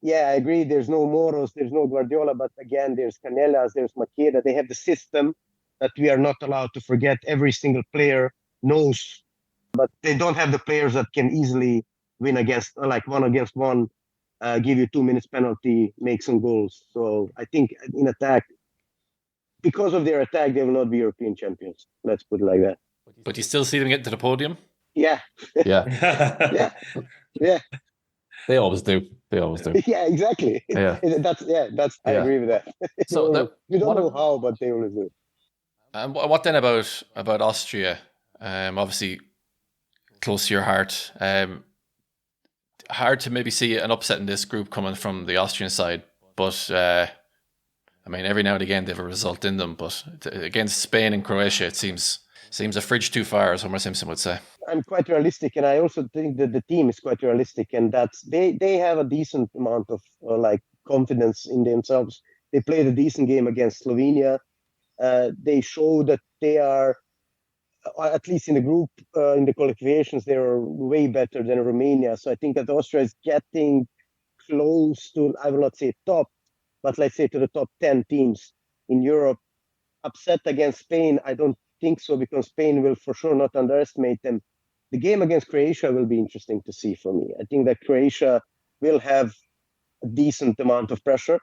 Yeah, I agree. There's no Moros, there's no Guardiola, but again, there's Canelas, there's Makeda. They have the system that we are not allowed to forget. Every single player knows, but they don't have the players that can easily win against, 1-against-1, give you 2 minutes penalty, make some goals. So I think in attack, because of their attack, they will not be European champions. Let's put it like that. But you still see them get to the podium? Yeah. Yeah. Yeah. They always do. Yeah, exactly. Yeah. I agree with that. So you don't know how, but they always do. And what then about Austria? Obviously, close to your heart. Hard to maybe see an upset in this group coming from the Austrian side, but I mean, every now and again they have a result in them. But against Spain and Croatia, it seems a fridge too far, as Homer Simpson would say. I'm quite realistic, and I also think that the team is quite realistic, and that's they have a decent amount of confidence in themselves. They played a decent game against Slovenia. They show that they are, at least in the group, in the qualifications, they are way better than Romania. So I think that Austria is getting close to, I will not say top, but let's say to the top 10 teams in Europe. Upset against Spain, I don't think so, because Spain will for sure not underestimate them. The game against Croatia will be interesting to see for me. I think that Croatia will have a decent amount of pressure.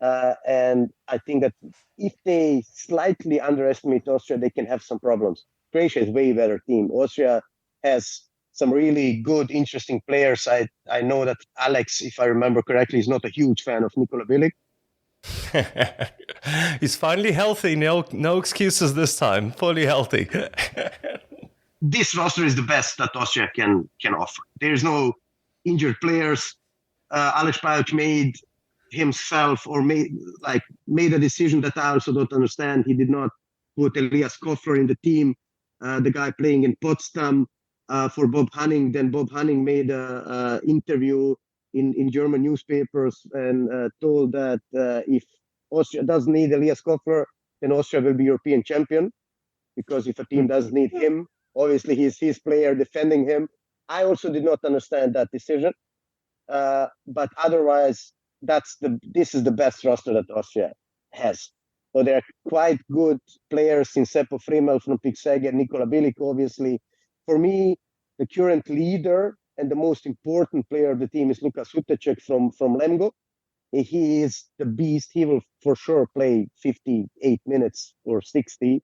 And I think that if they slightly underestimate Austria, they can have some problems. Croatia is a way better team. Austria has some really good, interesting players. I know that Alex, if I remember correctly, is not a huge fan of Nikola Bilic. He's finally healthy. No excuses this time. Fully healthy. This roster is the best that Austria can offer. There's no injured players. Alex Pajic made himself made a decision that I also don't understand. He did not put Elias Kofler in the team, the guy playing in Potsdam, for Bob Hanning. Then Bob Hanning made an interview in German newspapers and told that if Austria doesn't need Elias Kofler, then Austria will be European champion, because if a team doesn't need him, obviously he's his player defending him. I also did not understand that decision, but otherwise, this is the best roster that Austria has. So there are quite good players in Seppo Frimmel from Pixeg, Nikola Bilic, obviously. For me, the current leader and the most important player of the team is Lukas Hutacek from Lemgo. He is the beast. He will for sure play 58 minutes or 60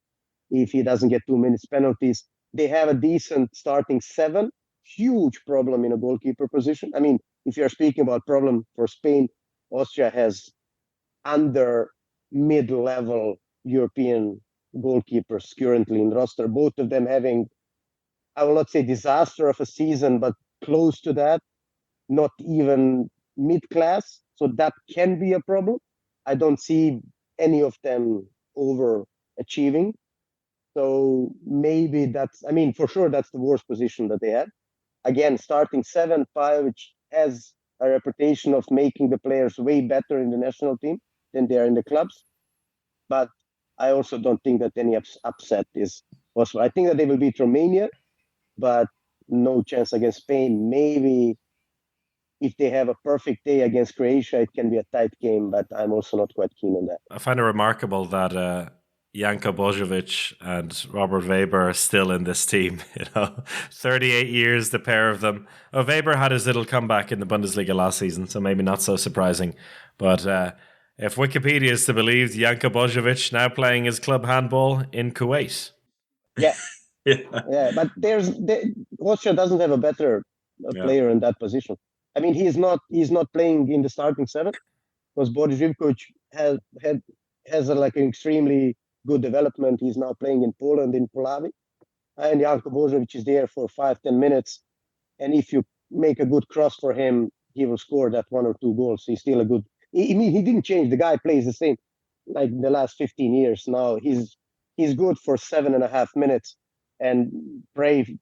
if he doesn't get 2 minutes penalties. They have a decent starting 7. Huge problem in a goalkeeper position. I mean, if you're speaking about problem for Spain, Austria has under mid-level European goalkeepers currently in roster. Both of them having, I will not say disaster of a season, but close to that, not even mid-class. So that can be a problem. I don't see any of them overachieving. So maybe for sure that's the worst position that they had. Again, starting 7, which has a reputation of making the players way better in the national team than they are in the clubs. But I also don't think that any upset is possible. I think that they will beat Romania, but no chance against Spain. Maybe if they have a perfect day against Croatia, it can be a tight game, but I'm also not quite keen on that. I find it remarkable that Zika Bogdanovic and Robert Weber are still in this team. 38 years, the pair of them. Oh, Weber had his little comeback in the Bundesliga last season, so maybe not so surprising. But if Wikipedia is to believe, Zika Bogdanovic now playing his club handball in Kuwait. Yeah. Yeah, but Austria doesn't have a better player in that position. I mean, he's not playing in the starting 7 because Boris Živkovic has an extremely good development. He's now playing in Poland, in Polavi. And Janko Božović is there for 5-10 minutes. And if you make a good cross for him, he will score that 1 or 2 goals. He's still a good... he didn't change. The guy plays the same like the last 15 years. Now he's good for 7.5 minutes. And pray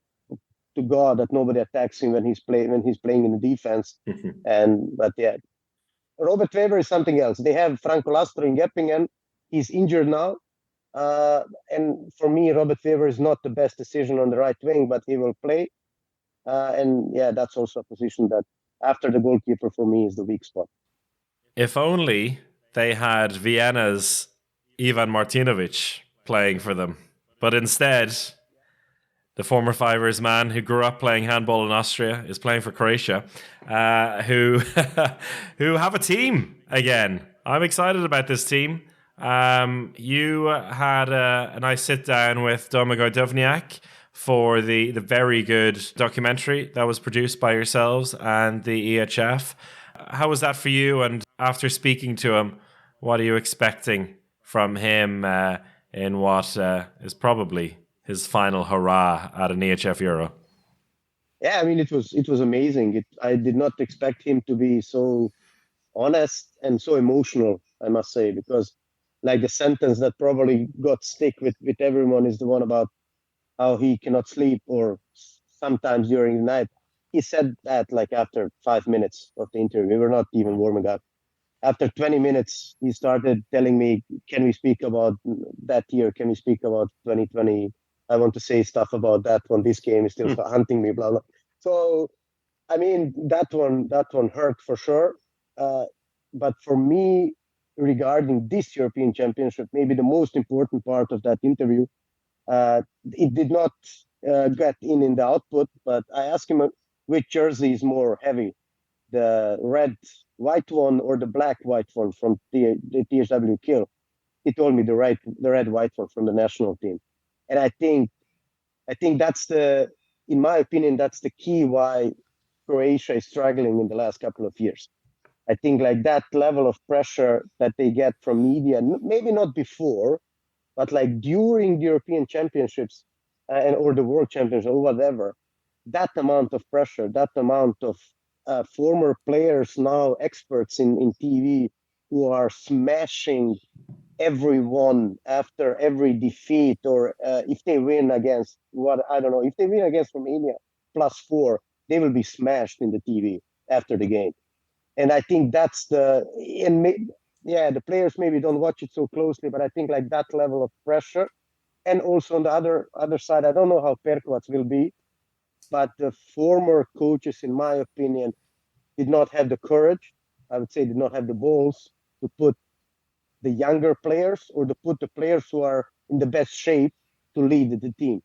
to God that nobody attacks him when he's playing in the defense. But yeah, Robert Weber is something else. They have Franco Lastro in Geppingen. He's injured now, and for me, Robert Weber is not the best decision on the right wing, but he will play. And yeah, that's also a position that after the goalkeeper for me is the weak spot. If only they had Vienna's Ivan Martinovic playing for them, but instead, the former Fivers man who grew up playing handball in Austria is playing for Croatia, who have a team again. I'm excited about this team. You had a nice sit down with Domas Bogdanovic for the very good documentary that was produced by yourselves and the EHF. How was that for you? And after speaking to him, what are you expecting from him in what is probably his final hurrah at an EHF Euro? Yeah, I mean, it was amazing. I did not expect him to be so honest and so emotional, I must say, because like the sentence that probably got stick with everyone is the one about how he cannot sleep or sometimes during the night. He said that like after 5 minutes of the interview. We were not even warming up. After 20 minutes, he started telling me, can we speak about that year? Can we speak about 2020? I want to say stuff about that one. This game is still hunting me, blah, blah. So, I mean, that one hurt for sure. But for me, regarding this European Championship, maybe the most important part of that interview, it did not get in the output, but I asked him which jersey is more heavy, the red-white one or the black-white one from the THW Kiel. He told me the red-white one from the national team. And I think that's in my opinion, that's the key why Croatia is struggling in the last couple of years. I think like that level of pressure that they get from media, maybe not before, but like during the European Championships or the World Championships or whatever, that amount of pressure, that amount of former players, now experts in TV who are smashing everyone after every defeat, or if they win against if they win against Romania +4, they will be smashed in the TV after the game. And I think that's the players maybe don't watch it so closely, but I think like that level of pressure. And also on the other side, I don't know how Perkovac will be, but the former coaches, in my opinion, did not have the courage, I would say did not have the balls to put the younger players or to put the players who are in the best shape to lead the team.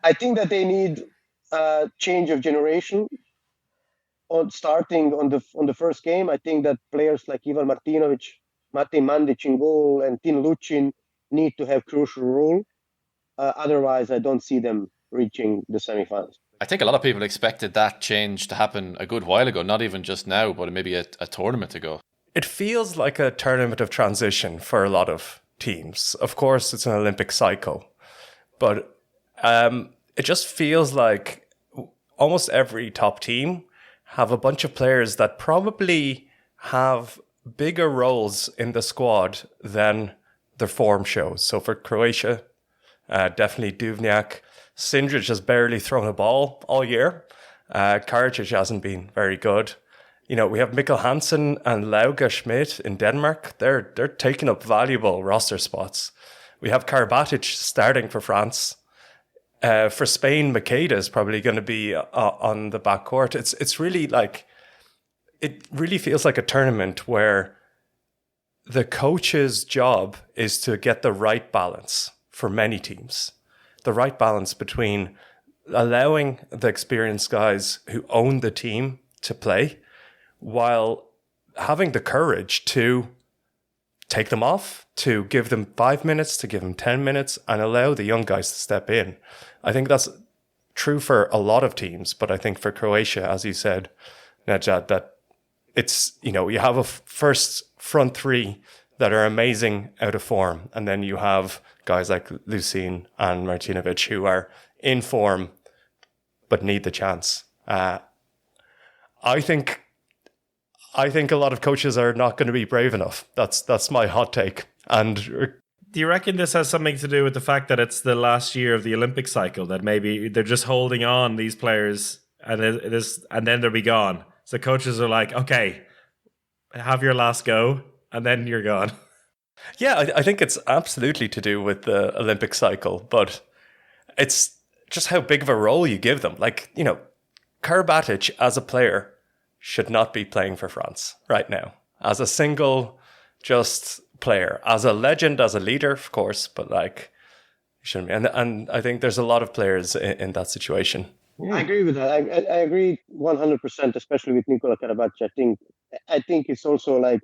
I think that they need a change of generation. Starting on the first game, I think that players like Ivan Martinovic, Matej Mandic in goal, and Tin Lucin need to have crucial role. Otherwise, I don't see them reaching the semifinals. I think a lot of people expected that change to happen a good while ago, not even just now, but maybe a tournament ago. It feels like a tournament of transition for a lot of teams. Of course, it's an Olympic cycle, but it just feels like almost every top team have a bunch of players that probably have bigger roles in the squad than their form shows. So for Croatia, definitely Duvnjak. Sindric has barely thrown a ball all year. Karadzic hasn't been very good. You know, we have Mikkel Hansen and Lauge Schmidt in Denmark. They're taking up valuable roster spots. We have Karabatic starting for France. For Spain, Makeda is probably going to be on the back court. It's really like, it really feels like a tournament where the coach's job is to get the right balance for many teams. The right balance between allowing the experienced guys who own the team to play while having the courage to take them off, to give them 5 minutes, to give them 10 minutes, and allow the young guys to step in. I think that's true for a lot of teams, but I think for Croatia, as you said, Nedzad, that it's, you know, you have a first front three that are amazing out of form, and then you have guys like Lucin and Martinovic who are in form but need the chance. I think a lot of coaches are not going to be brave enough. That's my hot take. And do you reckon this has something to do with the fact that it's the last year of the Olympic cycle, that maybe they're just holding on, these players, and then they'll be gone? So coaches are like, okay, have your last go, and then you're gone. Yeah, I think it's absolutely to do with the Olympic cycle, but it's just how big of a role you give them. Like, you know, Karabatic as a player should not be playing for France right now. As a single, just player. As a legend, as a leader, of course, but like, shouldn't be. And I think there's a lot of players in that situation. I agree with that. I agree 100%, especially with Nikola Karabatic. I think it's also like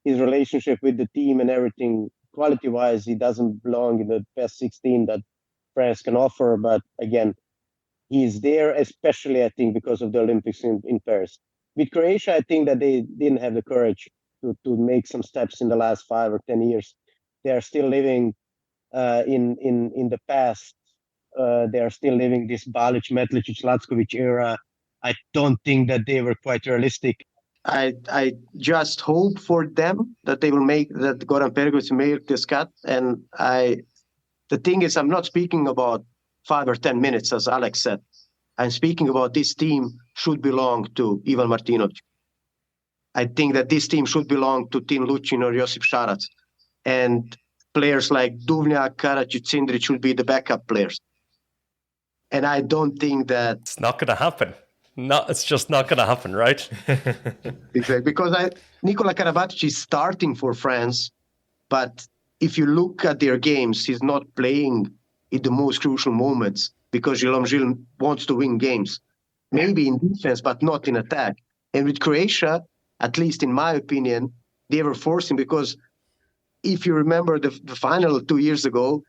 his relationship with the team and everything. Quality-wise, he doesn't belong in the best 16 that France can offer. But again, he's there, especially I think because of the Olympics in Paris. With Croatia, I think that they didn't have the courage to make some steps in the last 5 or 10 years. They are still living in the past. They are still living this Balic, Metlicic, Lackovic era. I don't think that they were quite realistic. I just hope for them that they will that Goran Pergovic will make this cut. And the thing is, I'm not speaking about 5 or 10 minutes, as Alex said. I'm speaking about this team should belong to Ivan Martinovic. I think that this team should belong to Tin Lucin or Josip Šarac. And players like Duvnjak, Karadzic, Sindric should be the backup players. And I don't think that... It's not going to happen. It's just not going to happen, right? Exactly. Because Nikola Karabatic is starting for France, but if you look at their games, he's not playing in the most crucial moments because Gilles wants to win games. Maybe in defense, but not in attack. And with Croatia, at least in my opinion, they were forcing, because if you remember the final 2 years ago,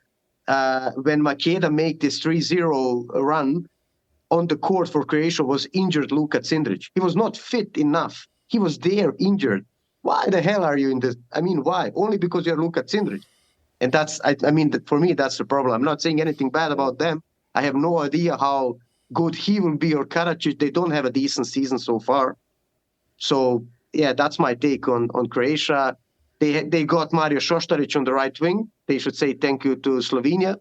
when Makeda made this 3-0 run, on the court for Croatia was injured Luka Cindric. He was not fit enough. He was there injured. Why the hell are you in this? I mean, why? Only because you're Luka Cindric. And that's, for me, that's the problem. I'm not saying anything bad about them. I have no idea how good he will be or Karadzic. They don't have a decent season so far. So, yeah, that's my take on Croatia. They got Mario Šoštarić on the right wing. They should say thank you to Slovenia.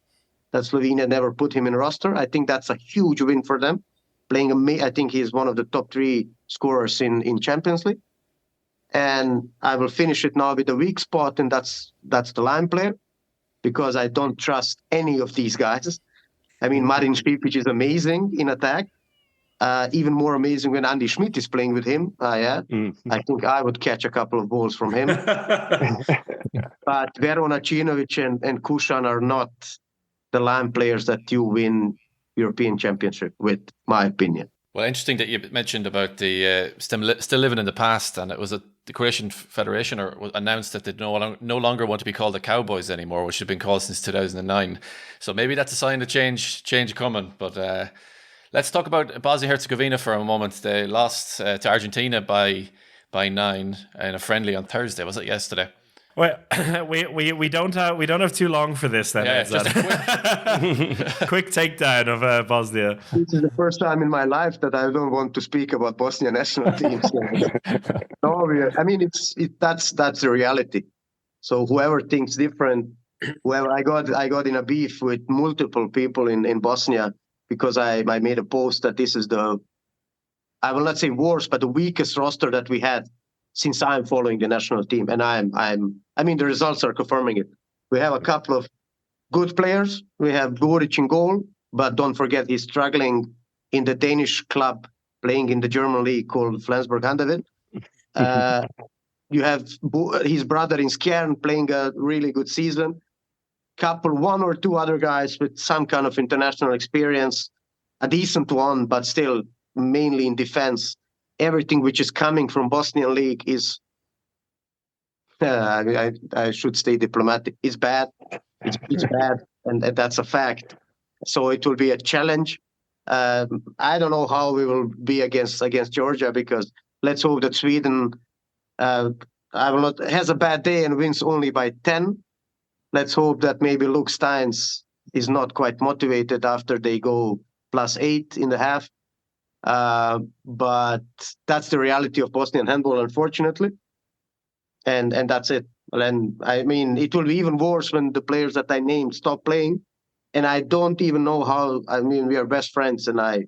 That Slovenia never put him in a roster. I think that's a huge win for them. I think he's one of the top 3 scorers in Champions League. And I will finish it now with a weak spot, and that's the line player, because I don't trust any of these guys. I mean, Marin Špipić is amazing in attack. Even more amazing when Andy Schmidt is playing with him. I think I would catch a couple of balls from him. But Veron Acinovic and Kušan are not the line players that you win European Championship with, my opinion. Well, interesting that you mentioned about the still living in the past, and it was the Croatian Federation announced that they no longer want to be called the Cowboys anymore, which had been called since 2009. So maybe that's a sign of change coming. But let's talk about Bosnia-Herzegovina for a moment. They lost to Argentina by 9 in a friendly on Thursday. Was it yesterday? Well, we don't have too long for this then. Yeah, just a quick takedown of Bosnia. This is the first time in my life that I don't want to speak about Bosnia national teams. No, I mean that's the reality. So whoever thinks different, Well, I got in a beef with multiple people in Bosnia because I made a post that this is I will not say worst, but the weakest roster that we had since I'm following the national team. And I mean, the results are confirming it. We have a couple of good players. We have Boric in goal, but don't forget he's struggling in the Danish club playing in the German league called Flensburg Handewitt. You have his brother in Skjern playing a really good season. One or two other guys with some kind of international experience, a decent one, but still mainly in defense. Everything which is coming from Bosnian league is, I should stay diplomatic, is bad. It's bad, and that's a fact. So it will be a challenge. I don't know how we will be against Georgia, because let's hope that Sweden has a bad day and wins only by 10. Let's hope that maybe Luke Steins is not quite motivated after they go +8 in the half. But that's the reality of Bosnian handball, unfortunately. And that's it. And I mean, it will be even worse when the players that I named stop playing. And I don't even know how. I mean, we are best friends, and I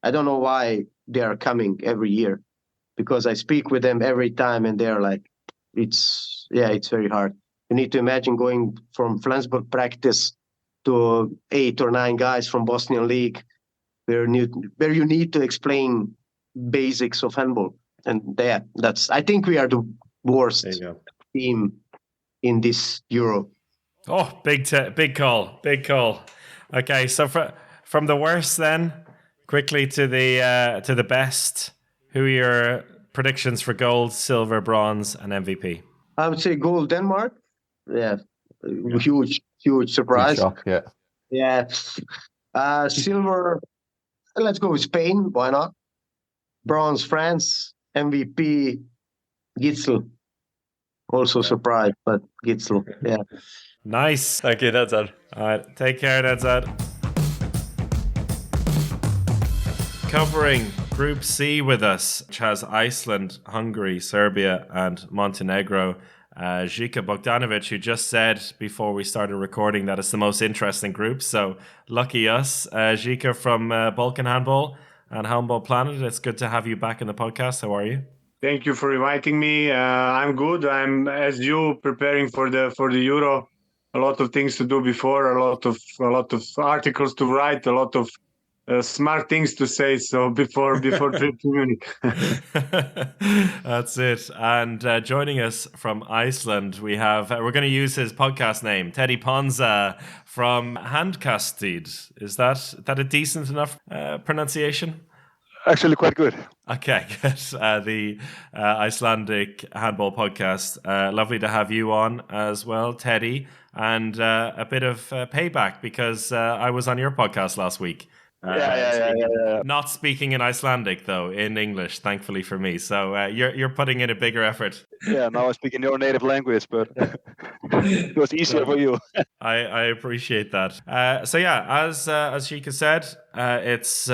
don't know why they are coming every year, because I speak with them every time, and they're like, it's very hard. You need to imagine going from Flensburg practice to 8 or 9 guys from Bosnian league, where you need to explain basics of handball. And I think we are the worst team in this Euro. Oh, big call. Okay, so from the worst then, quickly to the best. Who are your predictions for gold, silver, bronze, and MVP? I would say gold, Denmark. Yeah, huge surprise. Shock, yeah. Yeah. Silver, let's go with Spain. Why not? Bronze, France. MVP, Gitzel. Also surprised, but Gitzel. Yeah. Nice. Thank you, Nedzad. All right, take care, Nedzad. Covering Group C with us, which has Iceland, Hungary, Serbia, and Montenegro. Zika Bogdanovic, who just said before we started recording that it's the most interesting group. So lucky us. Zika from Balkan Handball and Handball Planet. It's good to have you back in the podcast. How are you? Thank you for inviting me. I'm good. I'm, as you, preparing for the Euro. A lot of things to do before. A lot of articles to write. A lot of smart things to say. So before trip to Munich. That's it. And joining us from Iceland, we have. We're going to use his podcast name, Teddi Ponza from Handkastid. Is that a decent enough pronunciation? Actually, quite good. Okay, good. The Icelandic Handball Podcast. Lovely to have you on as well, Teddy. And a bit of payback, because I was on your podcast last week. Yeah. Not speaking in Icelandic, though, in English, thankfully for me. So you're putting in a bigger effort. Yeah, now I speak in your native language, but it was easier for you. I appreciate that. So yeah, as Zika said, it's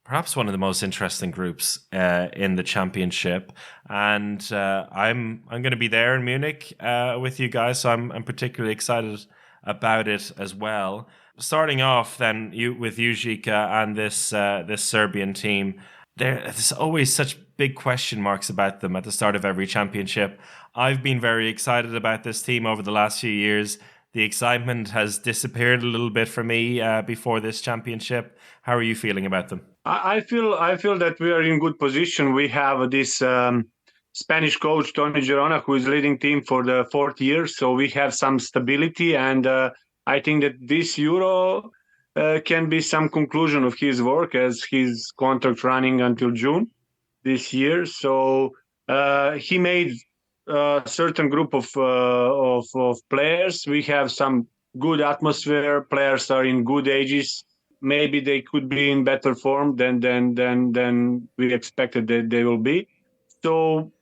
perhaps one of the most interesting groups in the championship, and I'm going to be there in Munich with you guys, so I'm particularly excited about it as well. Starting off then with you, Zika, and this Serbian team, there's always such big question marks about them at the start of every championship. I've been very excited about this team over the last few years. The excitement has disappeared a little bit for me before this championship. How are you feeling about them? I feel that we are in good position. We have this Spanish coach, Tony Girona, who is leading team for the 4th year. So we have some stability, and I think that this Euro can be some conclusion of his work, as his contract running until June this year. So he made a certain group of players. We have some good atmosphere. Players are in good ages. Maybe they could be in better form than we expected that they will be. So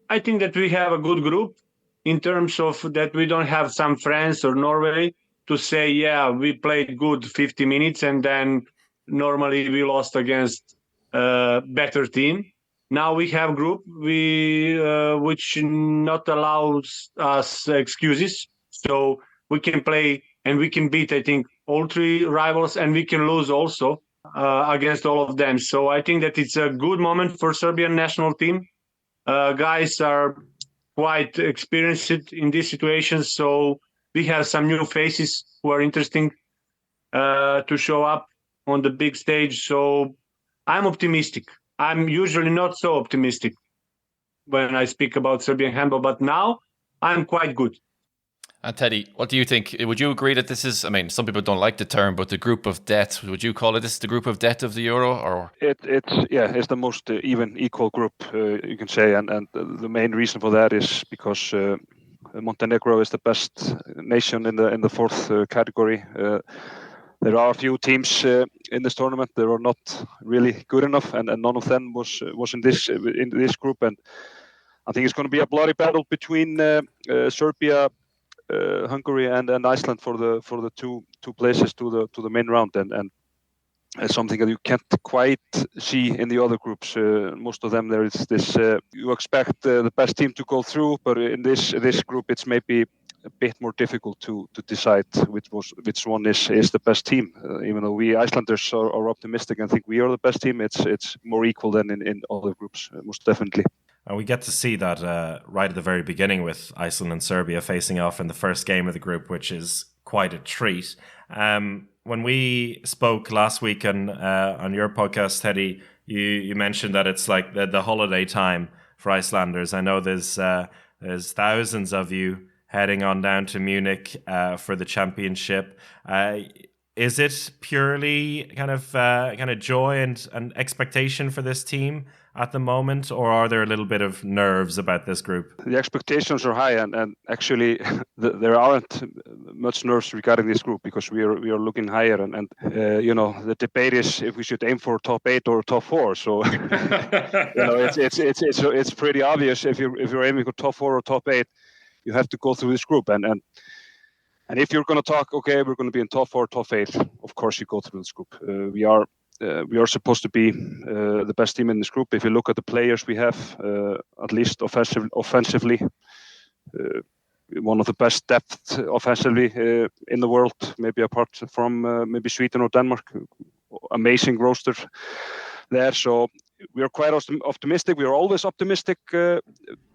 I think that we have a good group, in terms of that we don't have some France or Norway to say, yeah, we played good 50 minutes and then normally we lost against a better team. Now we have group which not allows us excuses. So we can play and we can beat, I think, all three rivals, and we can lose also against all of them. So I think that it's a good moment for Serbian national team. Guys are quite experienced in these situations, so we have some new faces who are interesting to show up on the big stage. So I'm optimistic. I'm usually not so optimistic when I speak about Serbian handball, but now I'm quite good. And Teddy, what do you think? Would you agree that this is, I mean, some people don't like the term, but the group of death, would you call it this the group of death of the Euro? Or It's the most even, equal group, you can say. And the main reason for that is because Montenegro is the best nation in the fourth category. There are a few teams in this tournament that are not really good enough, and none of them was in this group. And I think it's going to be a bloody battle between Serbia, Hungary, and Iceland for the two places to the main round. And it's something that you can't quite see in the other groups. Most of them, there is this. You expect the best team to go through, but in this group, it's maybe a bit more difficult to decide which one is the best team. Even though we Icelanders are optimistic and think we are the best team, it's more equal than in other groups, most definitely. And we get to see that right at the very beginning with Iceland and Serbia facing off in the first game of the group, which is quite a treat. When we spoke last week on your podcast, Teddy, you mentioned that it's like the holiday time for Icelanders. I know there's thousands of you heading on down to Munich for the championship. Is it purely kind of joy and expectation for this team at the moment, or are there a little bit of nerves about this group? The expectations are high, and actually there aren't much nerves regarding this group because we are looking higher, and the debate is if we should aim for top 8 or top 4. So it's pretty obvious if you're aiming for top 4 or top 8, you have to go through this group, and if you're going to talk, okay, we're going to be in top 4, top 8, of course you go through this group. We are supposed to be the best team in this group. If you look at the players we have, at least offensively, one of the best depth offensively in the world, maybe apart from maybe Sweden or Denmark. Amazing roster there. So we are quite optimistic. We are always optimistic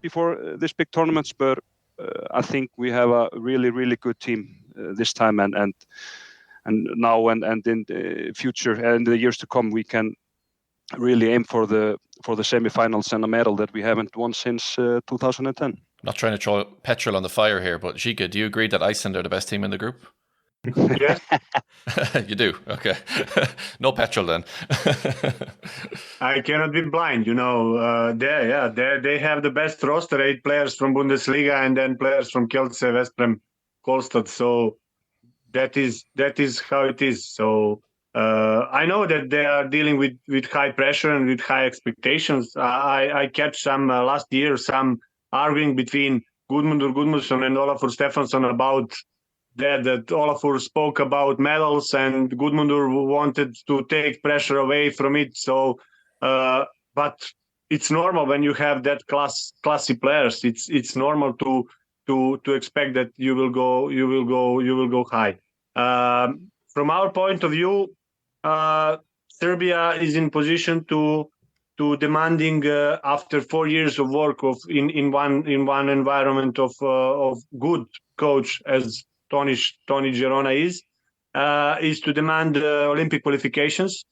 before this big tournaments, but I think we have a really, really good team this time, and now and in the future and the years to come, we can really aim for the semi-finals and a medal that we haven't won since 2010. Not trying to throw petrol on the fire here, but Zika, do you agree that Iceland are the best team in the group? Yes. You do? Okay. No petrol then. I cannot be blind, they have the best roster, 8 players from Bundesliga and then players from Kielce, Veszprém, Kolstad. So that is how it is. So I know that they are dealing with high pressure and with high expectations. I kept some last year, some arguing between Gudmundur Gudmundsson and Olafur Stefansson about that Olafur spoke about medals and Gudmundur wanted to take pressure away from it. So, but it's normal when you have that classy players. It's normal to expect that you will go high. From our point of view, Serbia is in position to demanding after 4 years of work in one environment of good coach as Tony Girona is to demand Olympic qualifications,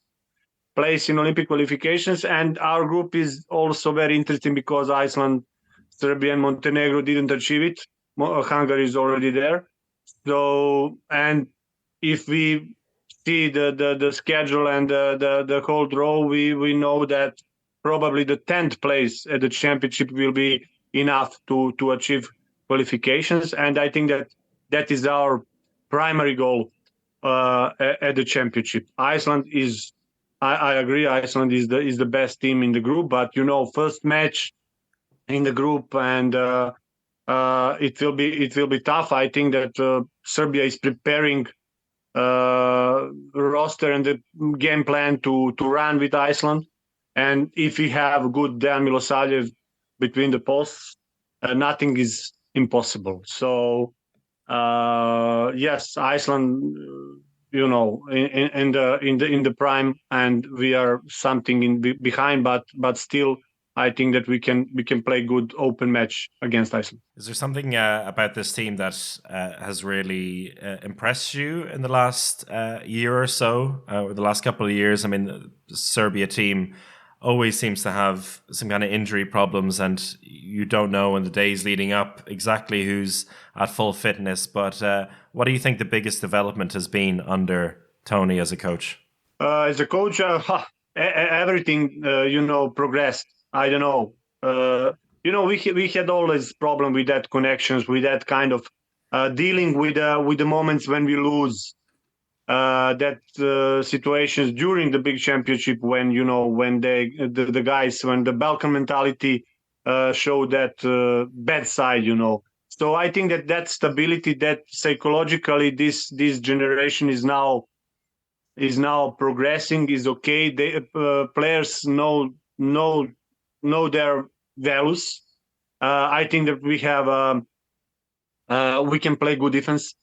place in Olympic qualifications, and our group is also very interesting because Iceland, Serbia, and Montenegro didn't achieve it. Hungary is already there. So, and if we see the schedule and the whole draw, we know that probably the 10th place at the championship will be enough to achieve qualifications, and I think that is our primary goal at the championship. Iceland is, I agree, Iceland is the best team in the group, but first match in the group, and it will be tough. I think that Serbia is preparing roster and the game plan to run with Iceland, and if we have good Dejan Milosavljev between the posts, nothing is impossible. So Yes, Iceland, in the prime, and we are something behind, but still, I think that we can play good open match against Iceland. Is there something about this team that has really impressed you in the last year or so, or the last couple of years? I mean, the Serbia team always seems to have some kind of injury problems, and you don't know in the days leading up exactly who's at full fitness. But what do you think the biggest development has been under Tony as a coach? As a coach, everything progressed. I don't know. We had always problem with that connections, with that kind of dealing with the moments when we lose. That situations during the big championship when the guys, when the Balkan mentality showed that bad side. So I think that stability, that psychologically this generation is now progressing, is okay. The players know their values. I think that we can play good defense.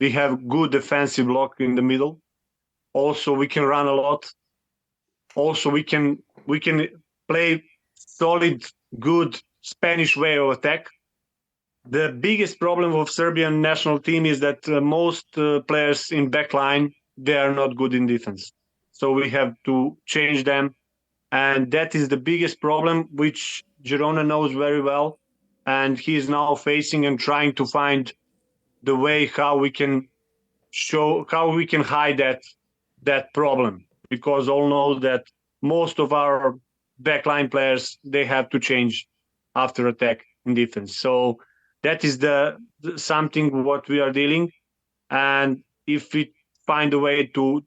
We have good defensive block in the middle. Also, we can run a lot. Also, we can play solid, good Spanish way of attack. The biggest problem of Serbian national team is that most players in backline, they are not good in defense. So we have to change them. And that is the biggest problem, which Girona knows very well. And he is now facing and trying to find the way how we can hide that problem, because all know that most of our backline players, they have to change after attack in defense. So that is the something what we are dealing. And if we find a way to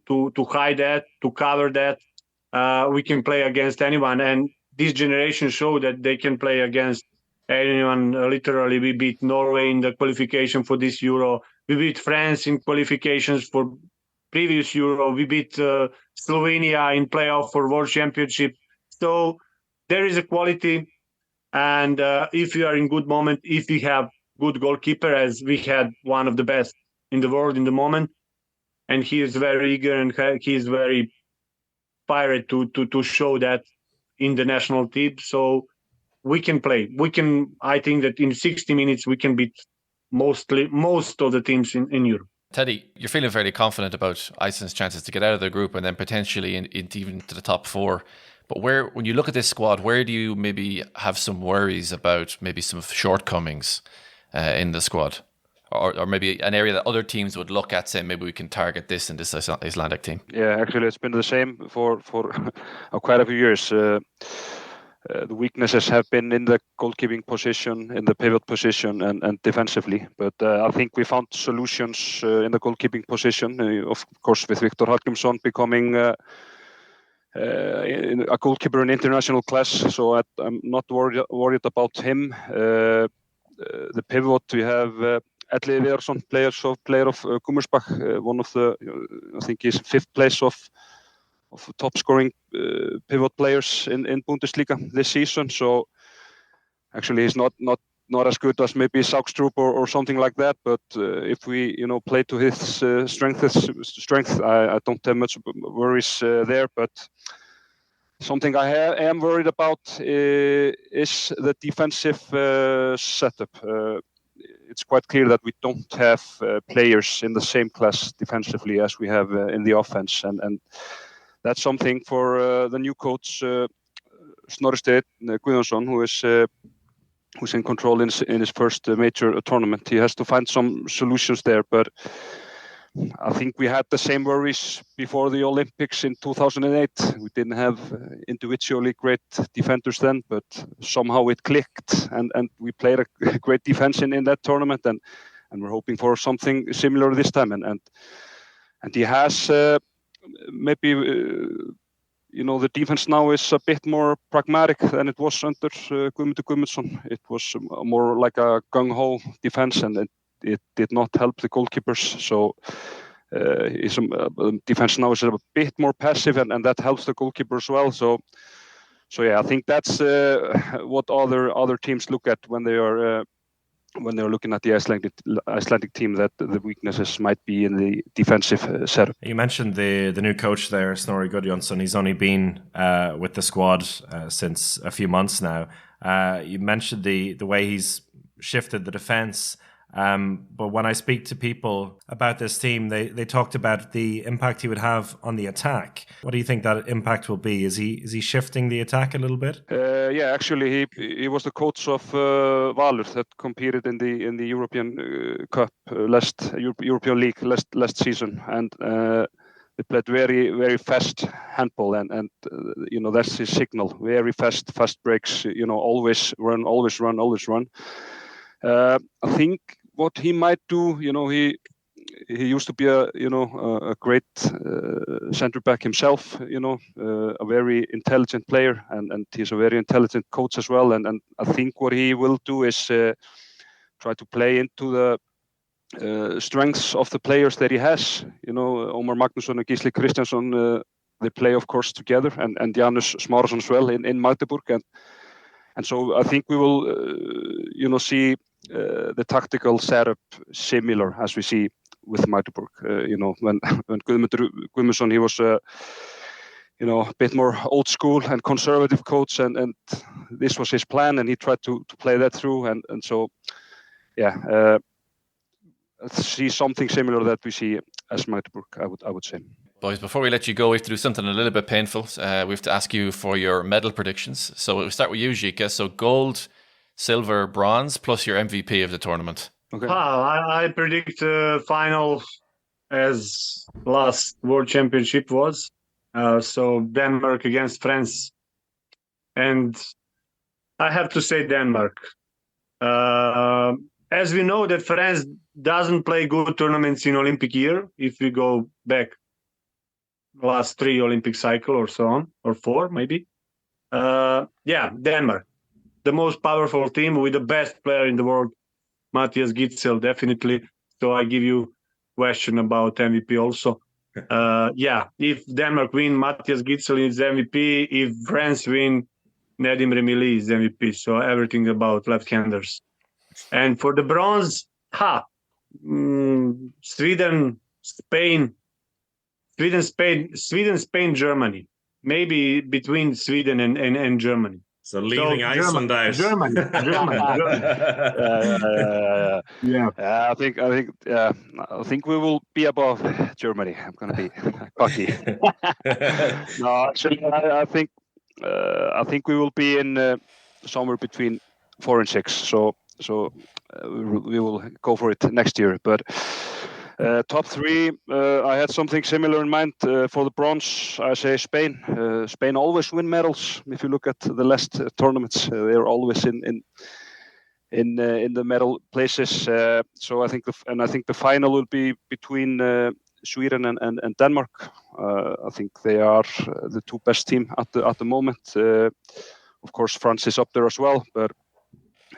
hide that, to cover that, we can play against anyone. And this generation show that they can play against anyone. Literally, we beat Norway in the qualification for this Euro. We beat France in qualifications for previous Euro. We beat Slovenia in playoff for World Championship. So there is a quality. And if you are in good moment, if you have good goalkeeper, as we had one of the best in the world in the moment, and he is very eager and he is very fired to show that in the national team. So we can play. I think that in 60 minutes we can beat most of the teams in Europe. Teddy, you're feeling fairly confident about Iceland's chances to get out of their group and then potentially even to the top four. But when you look at this squad, where do you maybe have some worries about maybe some shortcomings in the squad? Or maybe an area that other teams would look at, saying maybe we can target this in this Icelandic team? Yeah, actually it's been the same for quite a few years. The weaknesses have been in the goalkeeping position, in the pivot position, and defensively. But I think we found solutions in the goalkeeping position. Of course, with Viktor Hallgrímsson becoming a goalkeeper in international class, so I'm not worried about him. The pivot, we have Elli Viðarsson, player of Gummersbach, one of the, I think he's 5th place of top scoring pivot players in Bundesliga this season. So actually he's not as good as maybe Saugstrup or something like that. But if we play to his strength, I don't have much worries there. But something I am worried about is the defensive setup. It's quite clear that we don't have players in the same class defensively as we have in the offense, and that's something for the new coach Snorri Steinn Guðjónsson, who's in control in his first major tournament. He has to find some solutions there, but I think we had the same worries before the Olympics in 2008. We didn't have individually great defenders then, but somehow it clicked, and we played a great defense in that tournament, and we're hoping for something similar this time. And he has maybe the defense now is a bit more pragmatic than it was under Guðmundur Guðmundsson. It was more like a gung-ho defense, and it did not help the goalkeepers. So his defense now is a bit more passive, and that helps the goalkeeper as well. So yeah, I think that's what other teams look at when they are when they're looking at the Icelandic team, that the weaknesses might be in the defensive setup. You mentioned the new coach there, Snorri Gudjonsson. He's only been with the squad since a few months now. You mentioned the way he's shifted the defense. But when I speak to people about this team, they talked about the impact he would have on the attack. What do you think that impact will be? Is he shifting the attack a little bit? Yeah, actually, he was the coach of Valur that competed in the European Cup European League last season, and they played very, very fast handball, and that's his signal. Very fast breaks. Always run, always run, always run. I think what he might do, he used to be a great center back himself, a very intelligent player, and he's a very intelligent coach as well. And I think what he will do is try to play into the strengths of the players that he has. Omar Magnusson and Gisli Kristjansson, they play of course together, and Janus Smárason as well in Magdeburg, and so I think we will see the tactical setup similar as we see with Magdeburg. When Guðmundur Guðmundsson, he was a bit more old school and conservative coach, and this was his plan, and he tried to play that through, and so see something similar that we see as Magdeburg, I would say. Boys, before we let you go, we have to do something a little bit painful. We have to ask you for your medal predictions. So we'll start with you, Zika. So gold, silver, bronze, plus your MVP of the tournament. Okay. I predict final as last World Championship was. So Denmark against France. And I have to say Denmark. As we know that France doesn't play good tournaments in Olympic year, if we go back last 3 Olympic cycle or so on, or 4 maybe. Denmark. The most powerful team with the best player in the world, Matthias Gitzel, definitely. So I give you question about MVP also. If Denmark win, Matthias Gitzel is MVP. If France win, Nedim Remili is MVP. So everything about left-handers. And for the bronze, Sweden, Spain, Germany. Maybe between Sweden and Germany. So leaving Iceland out. Germany. I think we will be above Germany. I'm going to be cocky. No, actually, I think we will be in somewhere between 4 and 6. So we will go for it next year. But top 3, I had something similar in mind. For the bronze, I say Spain. Spain always win medals. If you look at the last tournaments, they're always in the medal places. So I think the final will be between Sweden and Denmark. I think they are the 2 best team at the moment. Of course, France is up there as well. But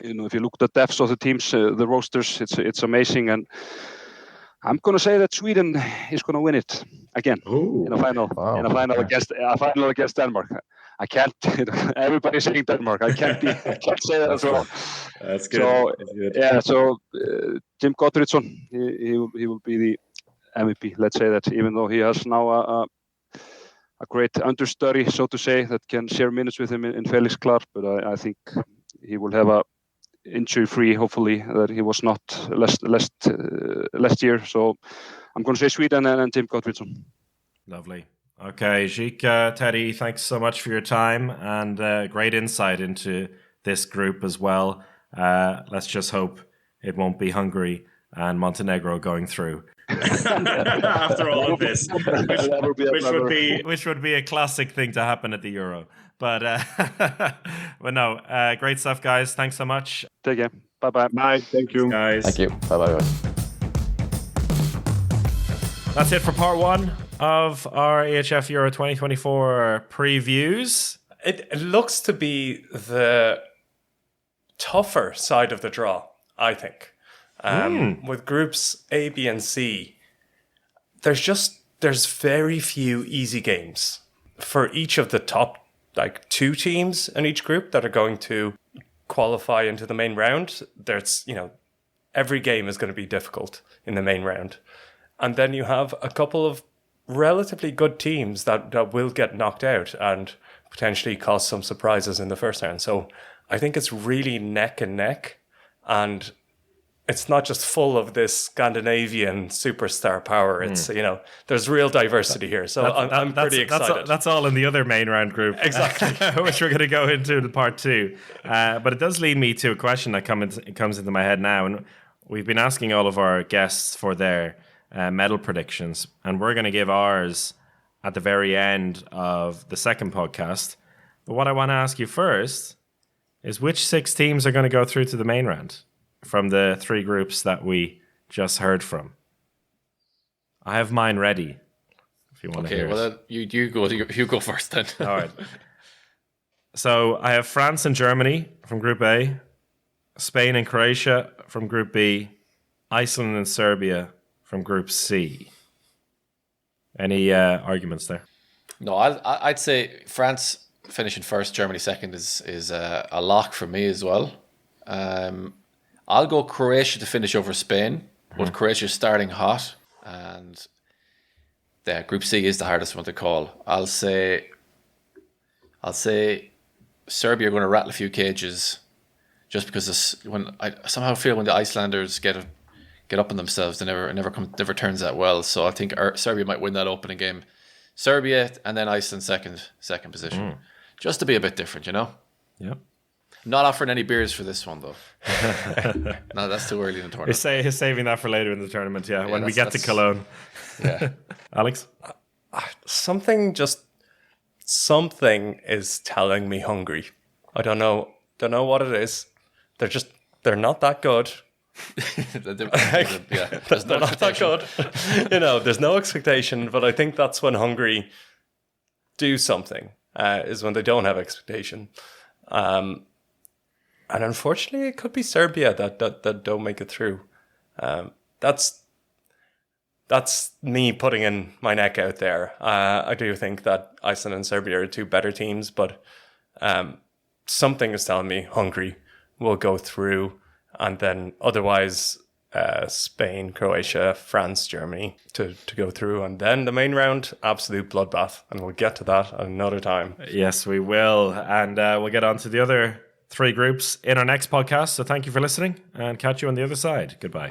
if you look at the depths of the teams, the rosters, it's amazing. And I'm going to say that Sweden is going to win it again in a final. Wow. In a final against Denmark. I can't. Everybody's saying Denmark. I can't say that as well. That's good. So that's good. yeah. So Jim Gottfridsson, he will be the MVP. Let's say that, even though he has now a great understudy, so to say, that can share minutes with him in Felix Klar. But I think he will have a injury-free, hopefully, that he was not last year. So I'm going to say Sweden and Tim Gottfridsson. Lovely. Okay, Zika, Teddy, thanks so much for your time and great insight into this group as well. Let's just hope it won't be Hungary and Montenegro going through after all of this, which would be a classic thing to happen at the Euro. But no, great stuff, guys. Thanks so much. Take care. Bye-bye. Bye. Thank you. Guys. Thank you. Bye-bye. That's it for part 1 of our EHF Euro 2024 previews. It looks to be the tougher side of the draw, I think. With groups A, B, and C, there's very few easy games for each of the top 2 teams in each group that are going to qualify into the main round. There's every game is going to be difficult in the main round. And then you have a couple of relatively good teams that will get knocked out and potentially cause some surprises in the first round. So I think it's really neck and neck. And it's not just full of this Scandinavian superstar power. It's, there's real diversity here. So I'm pretty excited. That's all in the other main round group. Exactly. Which we're going to go into in part 2. But it does lead me to a question that comes into my head now. And we've been asking all of our guests for their medal predictions. And we're going to give ours at the very end of the second podcast. But what I want to ask you first is which 6 teams are going to go through to the main round from the 3 groups that we just heard from? I have mine ready. If you want to hear well, you go first then. All right. So I have France and Germany from Group A, Spain and Croatia from Group B, Iceland and Serbia from Group C. Any arguments there? No, I'd say France finishing first, Germany second is a lock for me as well. I'll go Croatia to finish over Spain, but Croatia's starting hot, and Group C is the hardest one to call. I'll say Serbia are going to rattle a few cages, just because I somehow feel when the Icelanders get up on themselves, it never turns out well. So I think Serbia might win that opening game. Serbia and then Iceland second position, just to be a bit different, Yep. Not offering any beers for this one, though. No, that's too early in the tournament. He's saving that for later in the tournament, when we get to Cologne. Yeah. Alex? Something is telling me Hungary. I don't know what it is. They're not that good. They're not that good. There's no expectation, but I think that's when Hungary do something, is when they don't have expectation. And unfortunately, it could be Serbia that don't make it through. That's me putting in my neck out there. I do think that Iceland and Serbia are 2 better teams, but something is telling me Hungary will go through, and then otherwise Spain, Croatia, France, Germany to go through, and then the main round, absolute bloodbath, and we'll get to that another time. Yes, we will, and we'll get on to the other 3 groups in our next podcast. So thank you for listening, and catch you on the other side. Goodbye.